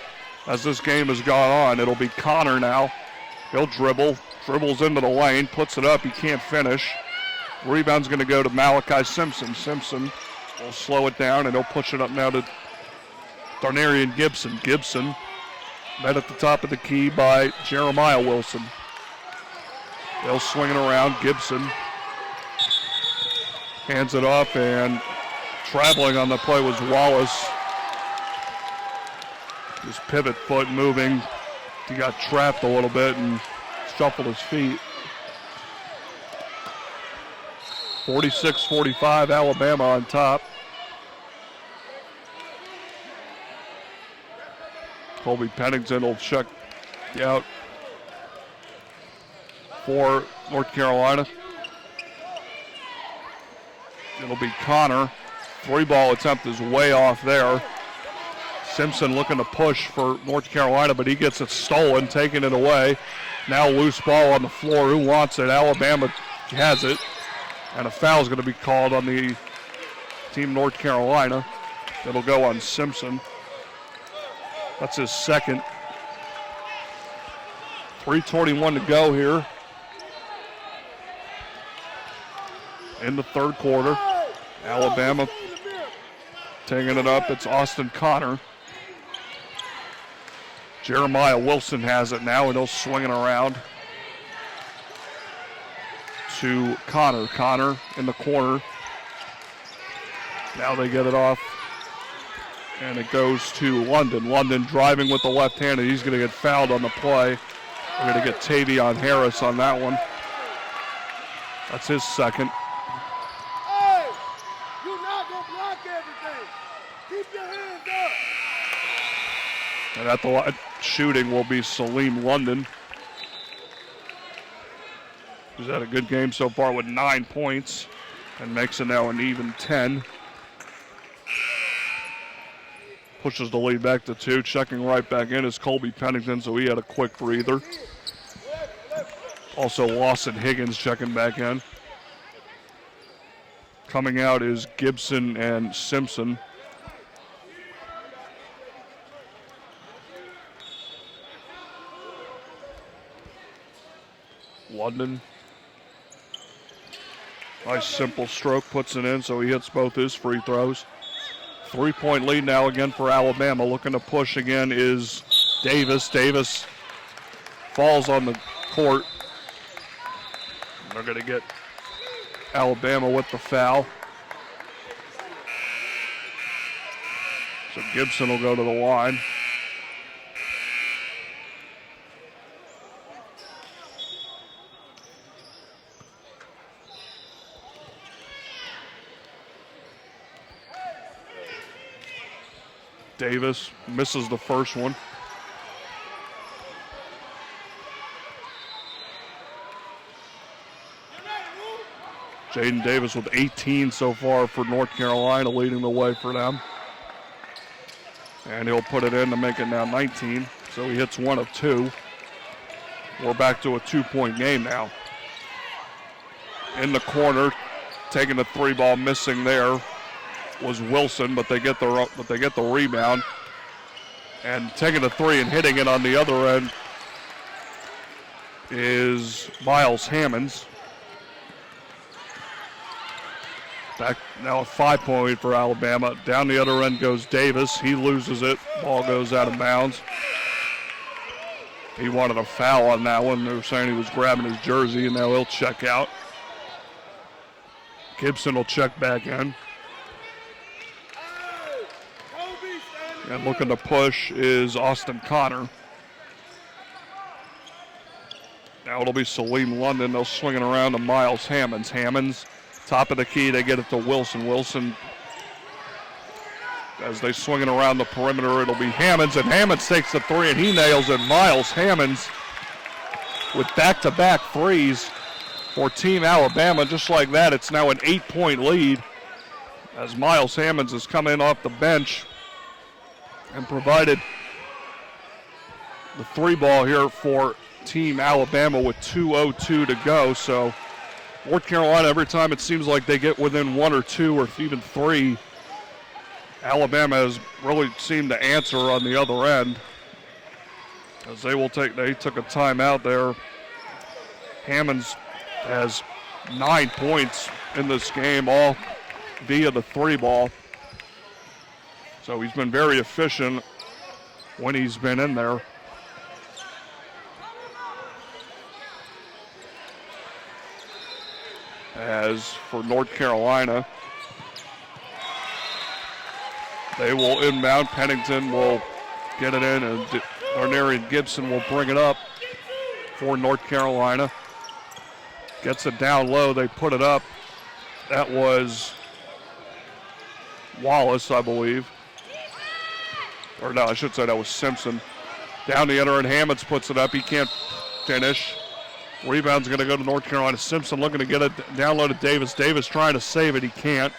as this game has gone on. It'll be Connor now. He'll dribbles into the lane, puts it up. He can't finish. Rebound's going to go to Malachi Simpson. Simpson will slow it down, and he'll push it up now to Darnarian Gibson. Gibson met at the top of the key by Jeremiah Wilson. They'll swing it around. Gibson hands it off, and traveling on the play was Wallace. His pivot foot moving. He got trapped a little bit and shuffled his feet. 46-45, Alabama on top. Colby Pennington will check out for North Carolina. It'll be Connor. 3-ball attempt is way off there. Simpson looking to push for North Carolina, but he gets it stolen, taking it away. Now loose ball on the floor. Who wants it? Alabama has it. And a foul is going to be called on the team North Carolina. It'll go on Simpson. That's his second. 3:21 to go here in the third quarter. Alabama taking it up. It's Austin Connor. Jeremiah Wilson has it now, and he'll swing it around to Connor. Connor in the corner. Now they get it off, and it goes to London. London driving with the left hand, and he's going to get fouled on the play. We're going to get Tavion Harris on that one. That's his second. Hey, you're not going to block everything. Keep your hands up. And at the line, shooting will be Salim London, who's had a good game so far with 9 points and makes it now an even 10. Pushes the lead back to 2. Checking right back in is Colby Pennington, so he had a quick breather. Also Lawson Higgins checking back in. Coming out is Gibson and Simpson. London. Nice simple stroke, puts it in, so he hits both his free throws. 3-point lead now again for Alabama. Looking to push again is Davis. Davis falls on the court. They're going to get Alabama with the foul. So Gibson will go to the line. Davis misses the first one. Jaden Davis with 18 so far for North Carolina, leading the way for them. And he'll put it in to make it now 19. So he hits 1 of 2. We're back to a 2-point game now. In the corner, taking the 3-ball, missing there was Wilson, but they get the rebound. And taking the 3 and hitting it on the other end is Miles Hammonds. Back now a 5-point lead for Alabama. Down the other end goes Davis. He loses it. Ball goes out of bounds. He wanted a foul on that one. They were saying he was grabbing his jersey, and now he'll check out. Gibson will check back in. And looking to push is Austin Connor. Now it'll be Salim London. They'll swing it around to Miles Hammonds. Hammonds, top of the key, they get it to Wilson. Wilson, as they swing it around the perimeter, it'll be Hammonds, and Hammonds takes the 3, and he nails it. Miles Hammonds with back-to-back threes for Team Alabama. Just like that, it's now an 8-point lead as Miles Hammonds has come in off the bench and provided the 3-ball here for Team Alabama with 2:02 to go. So North Carolina, every time it seems like they get within 1 or 2 or even 3, Alabama has really seemed to answer on the other end, as they took a timeout there. Hammonds has 9 points in this game, all via the 3-ball. So he's been very efficient when he's been in there. As for North Carolina, they will inbound. Pennington will get it in, and Darnarian Gibson will bring it up for North Carolina. Gets it down low. They put it up. That was Wallace, I believe. Or no, I should say that was Simpson. Down the other end, Hammonds puts it up. He can't finish. Rebound's going to go to North Carolina. Simpson looking to get it down low to Davis. Davis trying to save it. He can't.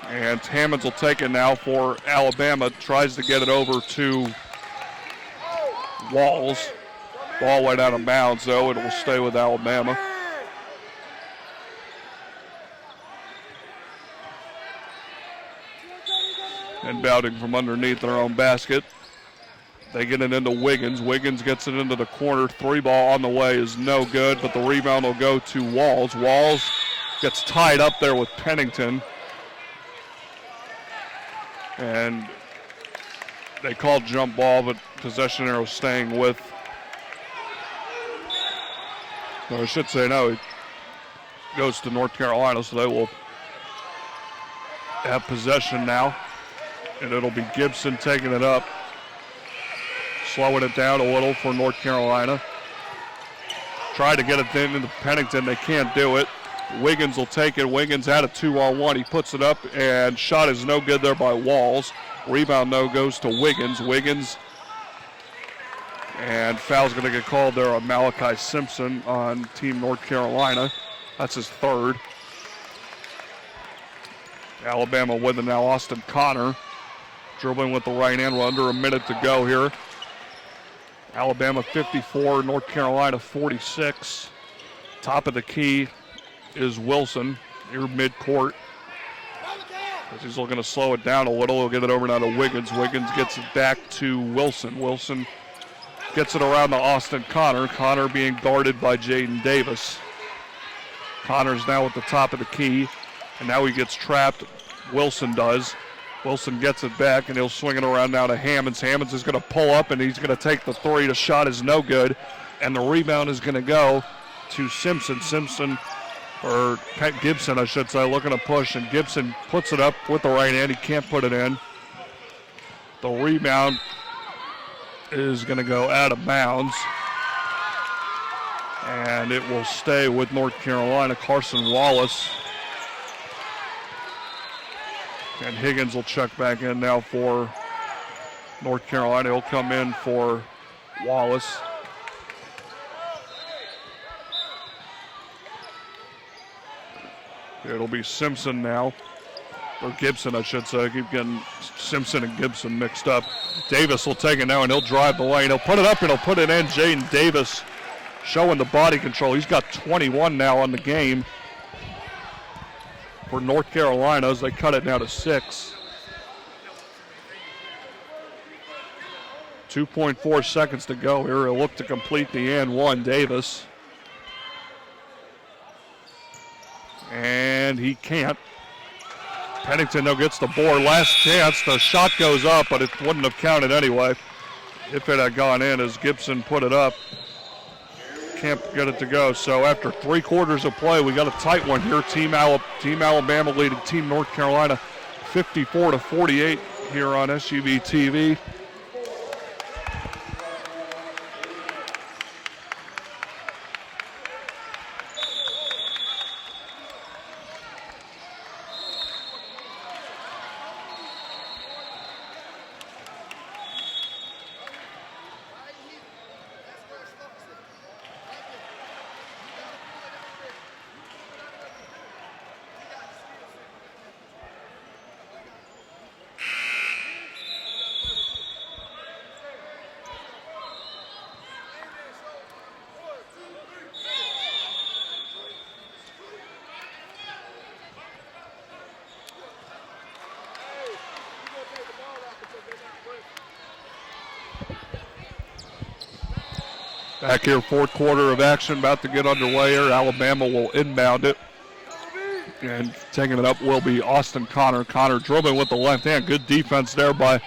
And Hammonds will take it now for Alabama. Tries to get it over to Walls. Ball went out of bounds, though. It will stay with Alabama. Inbounding from underneath their own basket. They get it into Wiggins. Wiggins gets it into the corner. 3-ball on the way is no good, but the rebound will go to Walls. Walls gets tied up there with Pennington. And they called jump ball, but possession arrow staying with. Or I should say no, it goes to North Carolina, so they will have possession now. And it'll be Gibson taking it up. Slowing it down a little for North Carolina. Try to get it into Pennington. They can't do it. Wiggins will take it. Wiggins had a 2-on-1. He puts it up, and shot is no good there by Walls. Rebound, though, goes to Wiggins. Wiggins. And foul's going to get called there on Malachi Simpson on Team North Carolina. That's his third. Alabama with it now. Austin Connor dribbling with the right hand. We're under a minute to go here. Alabama 54, North Carolina 46. Top of the key is Wilson near midcourt. As he's looking to slow it down a little, he'll get it over now to Wiggins. Wiggins gets it back to Wilson. Wilson gets it around to Austin Connor. Connor being guarded by Jaden Davis. Connor's now at the top of the key, and now he gets trapped. Wilson does. Wilson gets it back, and he'll swing it around now to Hammonds. Hammonds is going to pull up, and he's going to take the three. The shot is no good, and the rebound is going to go to Simpson. Gibson, I should say, looking to push, and Gibson puts it up with the right hand. He can't put it in. The rebound is going to go out of bounds, and it will stay with North Carolina. Carson Wallace. And Higgins will check back in now for North Carolina. He'll come in for Wallace. It'll be Simpson now. Or Gibson, I should say. I keep getting Simpson and Gibson mixed up. Davis will take it now, and he'll drive the lane. He'll put it up, and he'll put it in. Jaden Davis showing the body control. He's got 21 now on the game for North Carolina as they cut it now to 6. 2.4 seconds to go here. He'll look to complete the and one. Davis. And he can't. Pennington now gets the board. Last chance. The shot goes up, but it wouldn't have counted anyway if it had gone in as Gibson put it up. Can't get it to go. So after 3 quarters of play, we got a tight one here. Team Alabama leading Team North Carolina 54-48 here on SUV TV. Back here, fourth quarter of action about to get underway here. Alabama will inbound it. And taking it up will be Austin Connor. Connor dribbling with the left hand. Good defense there by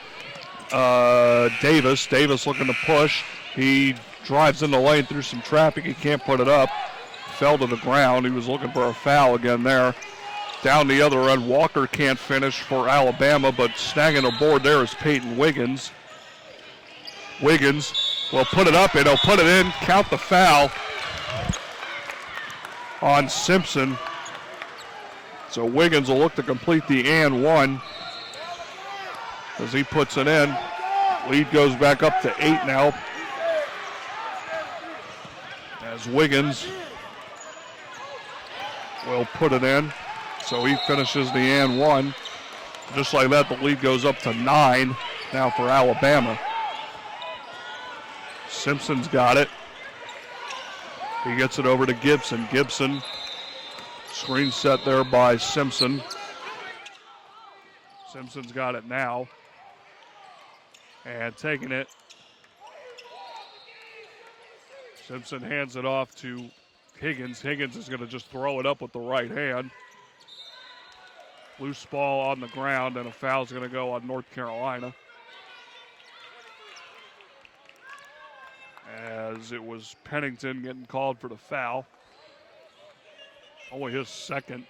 Davis. Davis looking to push. He drives in the lane through some traffic. He can't put it up. Fell to the ground. He was looking for a foul again there. Down the other end, Walker can't finish for Alabama, but snagging a board there is Peyton Wiggins. Wiggins will put it up and he'll put it in. Count the foul on Simpson. So Wiggins will look to complete the and one as he puts it in. Lead goes back up to 8 now. As Wiggins will put it in. So he finishes the and one. Just like that, the lead goes up to 9 now for Alabama. Simpson's got it. He gets it over to Gibson. Gibson, screen set there by Simpson. Simpson's got it now. And taking it. Simpson hands it off to Higgins. Higgins is going to just throw it up with the right hand. Loose ball on the ground, and a foul's going to go on North Carolina. As it was Pennington getting called for the foul. Only his second.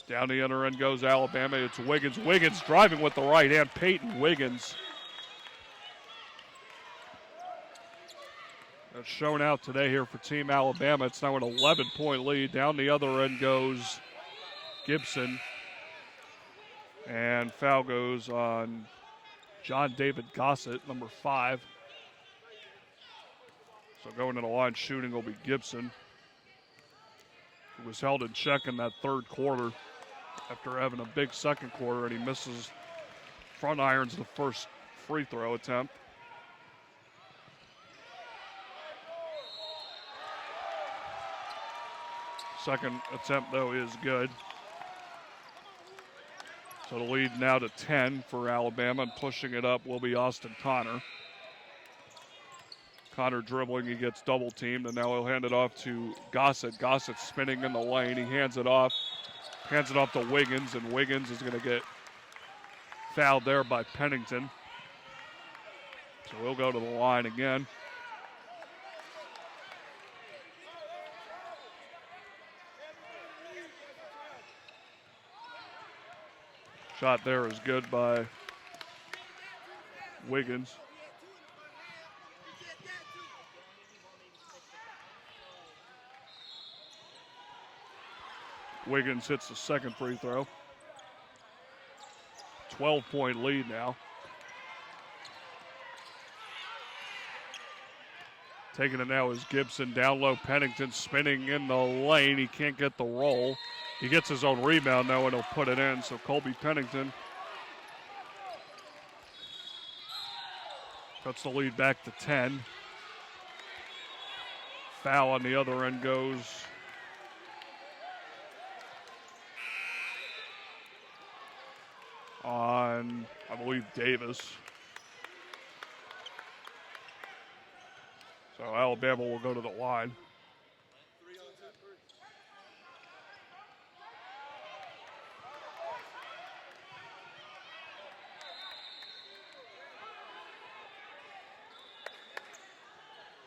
Down the other end goes Alabama. It's Wiggins. Wiggins driving with the right hand. Peyton Wiggins. That's shown out today here for Team Alabama. It's now an 11-point lead. Down the other end goes Gibson. And foul goes on John David Gossett, number 5. So going to the line shooting will be Gibson, who was held in check in that third quarter after having a big second quarter, and he misses front irons the first free throw attempt. Second attempt, though, is good. So the lead now to 10 for Alabama, and pushing it up will be Austin Connor. Connor dribbling, he gets double teamed, and now he'll hand it off to Gossett. Gossett spinning in the lane, he hands it off to Wiggins, and Wiggins is going to get fouled there by Pennington. So we'll go to the line again. Shot there is good by Wiggins. Wiggins hits the second free throw. 12-point lead now. Taking it now is Gibson. Down low, Pennington spinning in the lane. He can't get the roll. He gets his own rebound now, and he'll put it in. So Colby Pennington cuts the lead back to 10. Foul on the other end goes on, I believe, Davis. So Alabama will go to the line.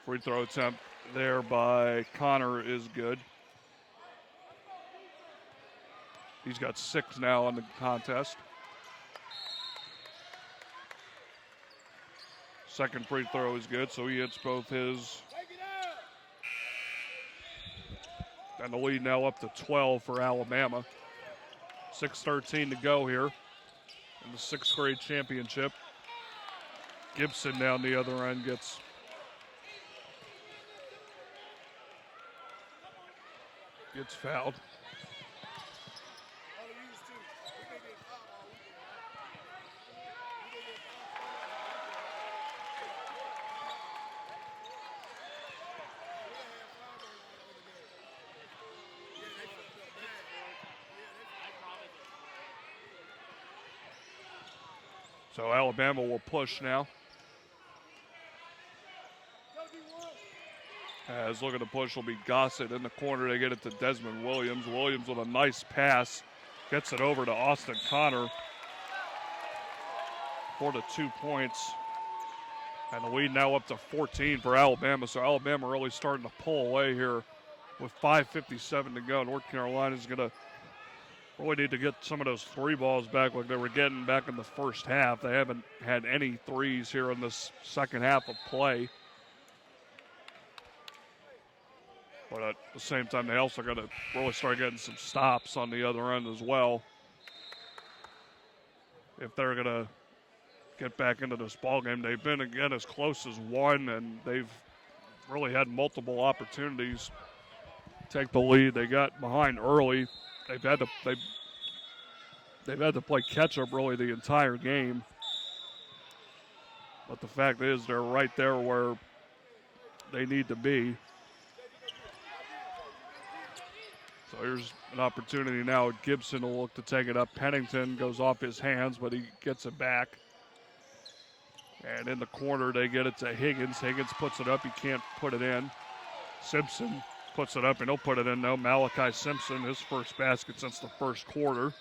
Free throw attempt there by Connor is good. He's got 6 now on the contest. Second free throw is good, so he hits both his. And the lead now up to 12 for Alabama. 6:13 to go here in the 6th grade championship. Gibson down the other end gets fouled. So Alabama will push now. As looking to push will be Gossett in the corner. They get it to Desmond Williams. Williams with a nice pass. Gets it over to Austin Connor for the 2 points. And the lead now up to 14 for Alabama. So Alabama really starting to pull away here with 5:57 to go. North Carolina is going to really need to get some of those three balls back like they were getting back in the first half. They haven't had any threes here in this second half of play. But at the same time, they also got to really start getting some stops on the other end as well if they're going to get back into this ball game. They've been, again, as close as one, and they've really had multiple opportunities to take the lead. They got behind early. They've had to play catch-up really the entire game. But the fact is they're right there where they need to be. So here's an opportunity now. Gibson will look to take it up. Pennington goes off his hands, but he gets it back. And in the corner, they get it to Higgins. Higgins puts it up. He can't put it in. Simpson puts it up, and he'll put it in, though. Malachi Simpson, his first basket since the first quarter.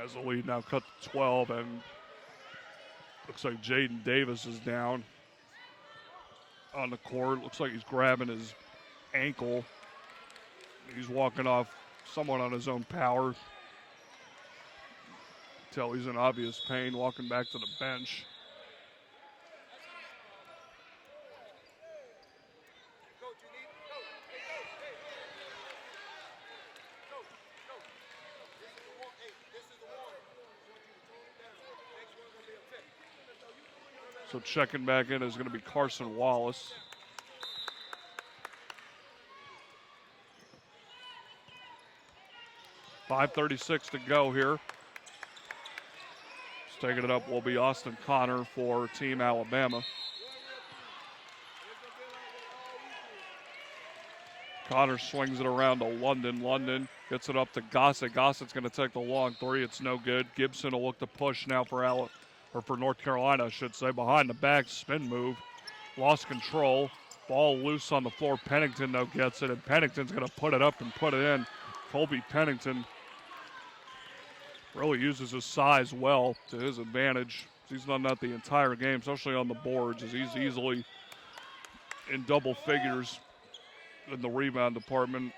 As the lead now cut to 12, and looks like Jaden Davis is down on the court. Looks like he's grabbing his ankle. He's walking off somewhat on his own power. Tell he's in obvious pain, walking back to the bench. So checking back in is going to be Carson Wallace. .536 to go here. Just taking it up will be Austin Connor for Team Alabama. Connor swings it around to London. London gets it up to Gossett. Gossett's going to take the long three. It's no good. Gibson will look to push now for North Carolina, I should say. Behind the back, spin move. Lost control. Ball loose on the floor. Pennington, though, gets it, and Pennington's going to put it up and put it in. Colby Pennington really uses his size well to his advantage. He's done that the entire game, especially on the boards, as he's easily in double figures in the rebound department.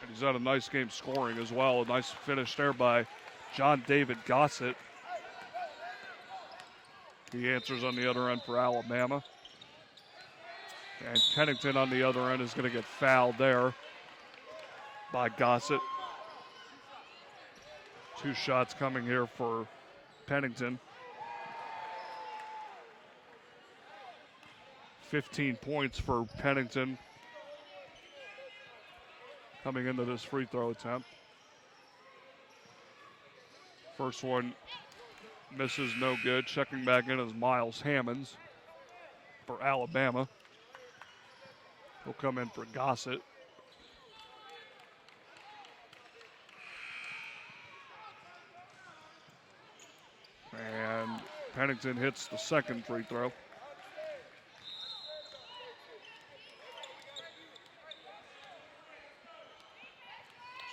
And he's had a nice game scoring as well. A nice finish there by John David Gossett. He answers on the other end for Alabama. And Pennington on the other end is going to get fouled there by Gossett. 2 shots coming here for Pennington. 15 points for Pennington coming into this free throw attempt. First one misses, no good. Checking back in is Miles Hammonds for Alabama. He'll come in for Gossett. And Pennington hits the second free throw.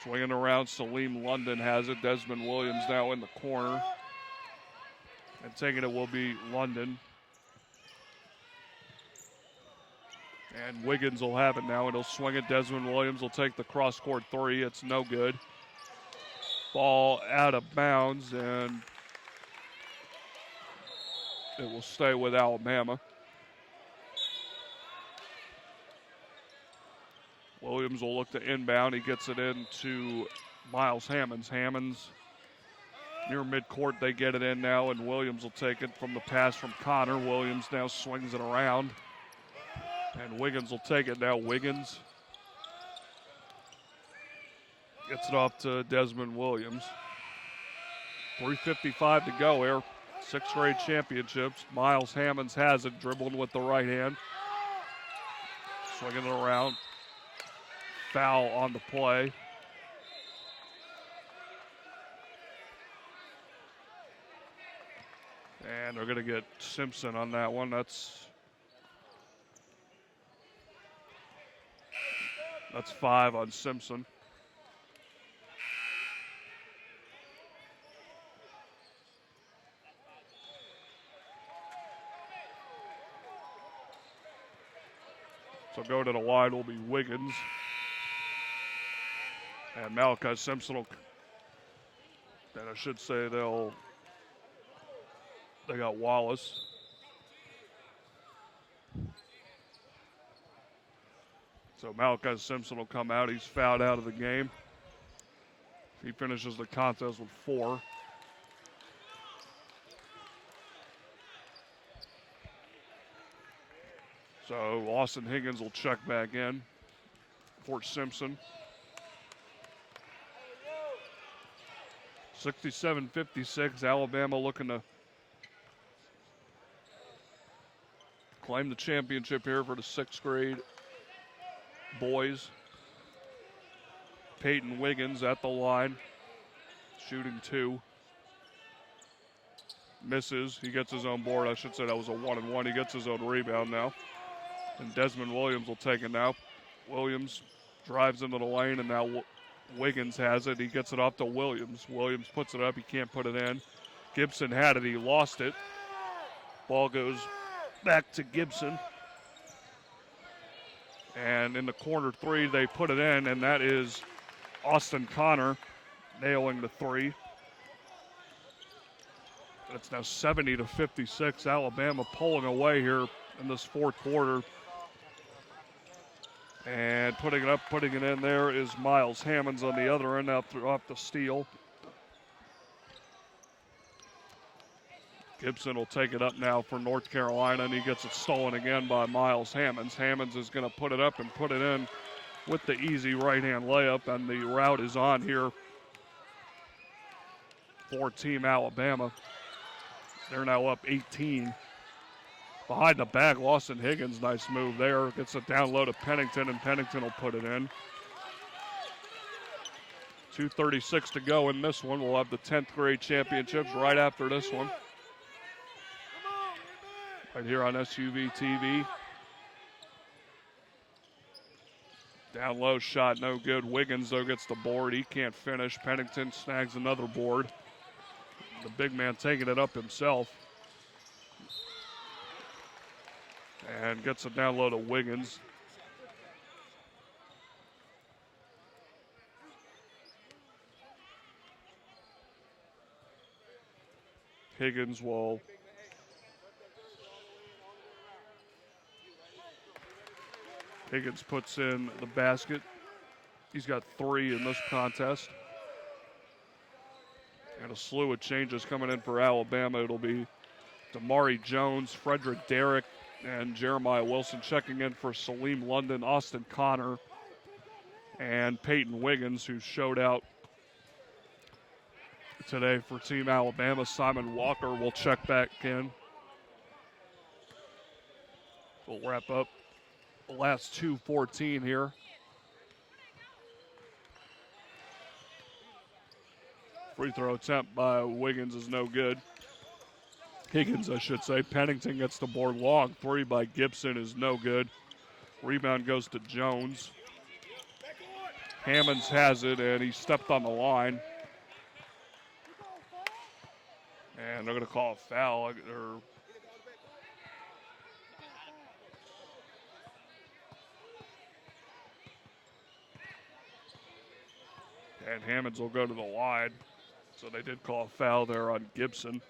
Swinging around, Salim London has it. Desmond Williams now in the corner. And taking it will be London. And Wiggins will have it now, and he'll swing it. Desmond Williams will take the cross-court three. It's no good. Ball out of bounds, and it will stay with Alabama. Williams will look to inbound. He gets it into Miles Hammonds. Hammonds near midcourt. They get it in now, and Williams will take it from the pass from Connor. Williams now swings it around, and Wiggins will take it now. Wiggins gets it off to Desmond Williams. 3:55 to go here. 6th grade championships. Miles Hammonds has it, dribbling with the right hand. Swinging it around. Foul on the play. And they're going to get Simpson on that one. That's That's 5 on Simpson. So going to the line will be Wiggins. And Malachi Simpson will, and I should say they got Wallace. So Malachi Simpson will come out. He's fouled out of the game. He finishes the contest with 4. So Austin Higgins will check back in for Simpson. 67-56, Alabama looking to claim the championship here for the 6th grade boys. Peyton Wiggins at the line, shooting 2. Misses. He gets his own board. I should say that was a 1-and-1. He gets his own rebound now. And Desmond Williams will take it now. Williams drives into the lane, and now Wiggins has it. He gets it off to Williams. Williams puts it up. He can't put it in. Gibson had it. He lost it. Ball goes back to Gibson. And in the corner 3, they put it in, and that is Austin Connor nailing the 3. It's now 70-56. Alabama pulling away here in this 4th quarter. And putting it in there is Miles Hammonds on the other end off the steal. Gibson will take it up now for North Carolina, and he gets it stolen again by Miles Hammonds. Hammonds is going to put it up and put it in with the easy right-hand layup, and the route is on here for Team Alabama. They're now up 18. Behind the back, Austin Higgins, nice move there. Gets it down low to Pennington, and Pennington will put it in. 2:36 to go in this one. We'll have the 10th grade championships right after this one. Right here on SUV TV. Down low shot, no good. Wiggins, though, gets the board. He can't finish. Pennington snags another board. The big man taking it up himself. And gets it down low to Wiggins. Higgins puts in the basket. He's got 3 in this contest. And a slew of changes coming in for Alabama. It'll be Damari Jones, Frederick Derrick, and Jeremiah Wilson checking in for Salim London, Austin Connor, and Peyton Wiggins, who showed out today for Team Alabama. Simon Walker will check back in. We'll wrap up the last 2:14 here. Free throw attempt by Wiggins is no good. Higgins, I should say. Pennington gets the board long. 3 by Gibson is no good. Rebound goes to Jones. Hammonds has it, and he stepped on the line. And they're going to call a foul. And Hammonds will go to the line. So they did call a foul there on Gibson.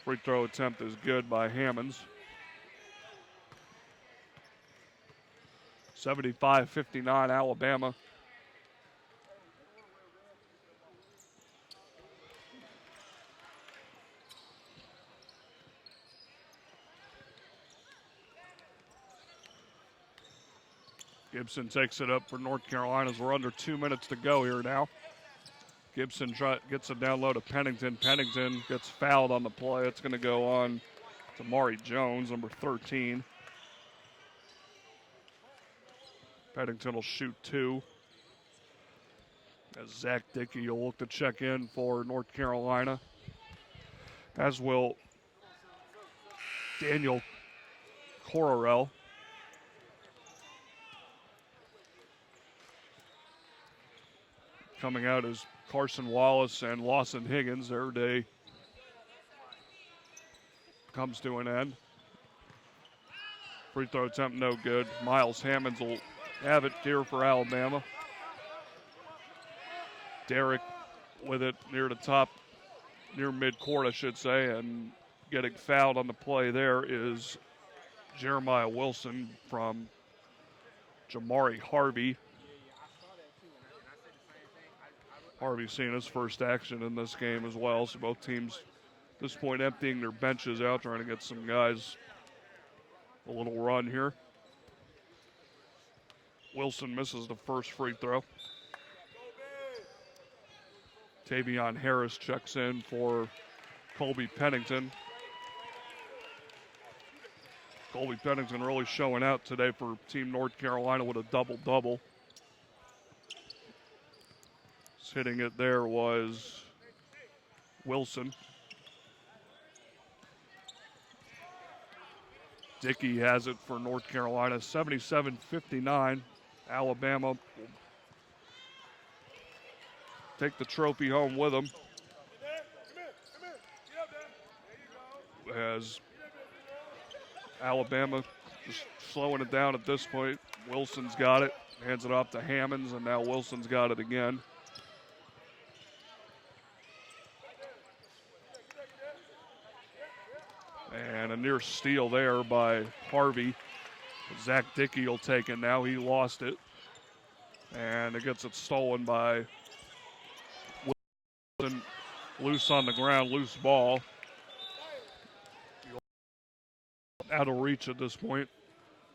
Free throw attempt is good by Hammonds. 75-59 Alabama. Gibson takes it up for North Carolina as we're under 2 minutes to go here now. Gibson gets it down low to Pennington. Pennington gets fouled on the play. It's going to go on to Mari Jones, number 13. Pennington will shoot 2. As Zach Dickey will look to check in for North Carolina. As will Daniel Corarel. Coming out is Carson Wallace and Lawson Higgins. Their day comes to an end. Free throw attempt no good. Miles Hammonds will have it here for Alabama. Derek with it near the top, near midcourt, I should say, and getting fouled on the play there is Jeremiah Wilson from Jamari Harvey. Harvey seeing his first action in this game as well, so both teams at this point emptying their benches out, trying to get some guys a little run here. Wilson misses the first free throw. Tavion Harris checks in for Colby Pennington. Colby Pennington really showing out today for Team North Carolina with a double-double. Hitting it there was Wilson. Dickey has it for North Carolina, 77-59. Alabama will take the trophy home with them. As Alabama just slowing it down at this point. Wilson's got it, hands it off to Hammonds, and now Wilson's got it again. And a near steal there by Harvey. Zach Dickey will take it now. He lost it. And it gets it stolen by Wilson. Loose on the ground, loose ball. Out of reach at this point.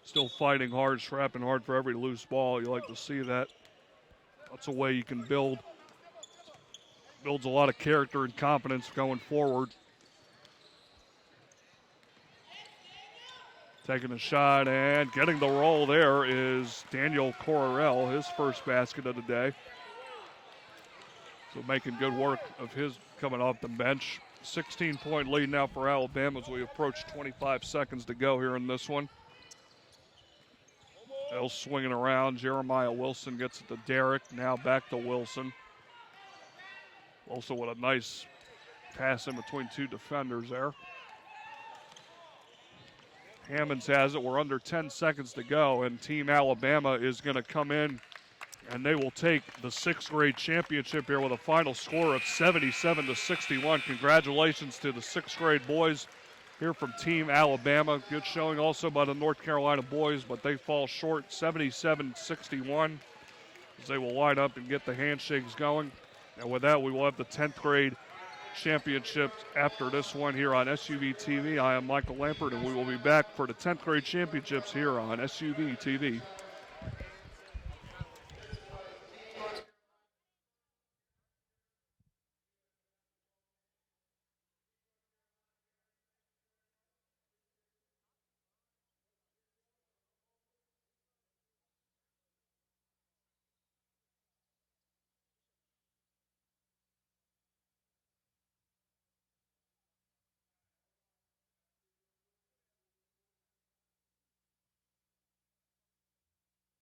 Still fighting hard, scrapping hard for every loose ball. You like to see that. That's a way you can builds a lot of character and confidence going forward. Taking a shot and getting the roll there is Daniel Corarel, his first basket of the day. So making good work of his coming off the bench. 16-point lead now for Alabama as we approach 25 seconds to go here in this one. They'll swing it around. Jeremiah Wilson gets it to Derek. Now back to Wilson. Also with a nice pass in between two defenders there. Hammonds has it. We're under 10 seconds to go, and Team Alabama is going to come in, and they will take the sixth grade championship here with a final score of 77-61. Congratulations to the sixth grade boys here from Team Alabama. Good showing also by the North Carolina boys, but they fall short, 77-61, as they will line up and get the handshakes going. And with that, we will have the 10th grade championships after this one here on SUV TV. I am Michael Lampert, and we will be back for the 10th grade championships here on SUV TV.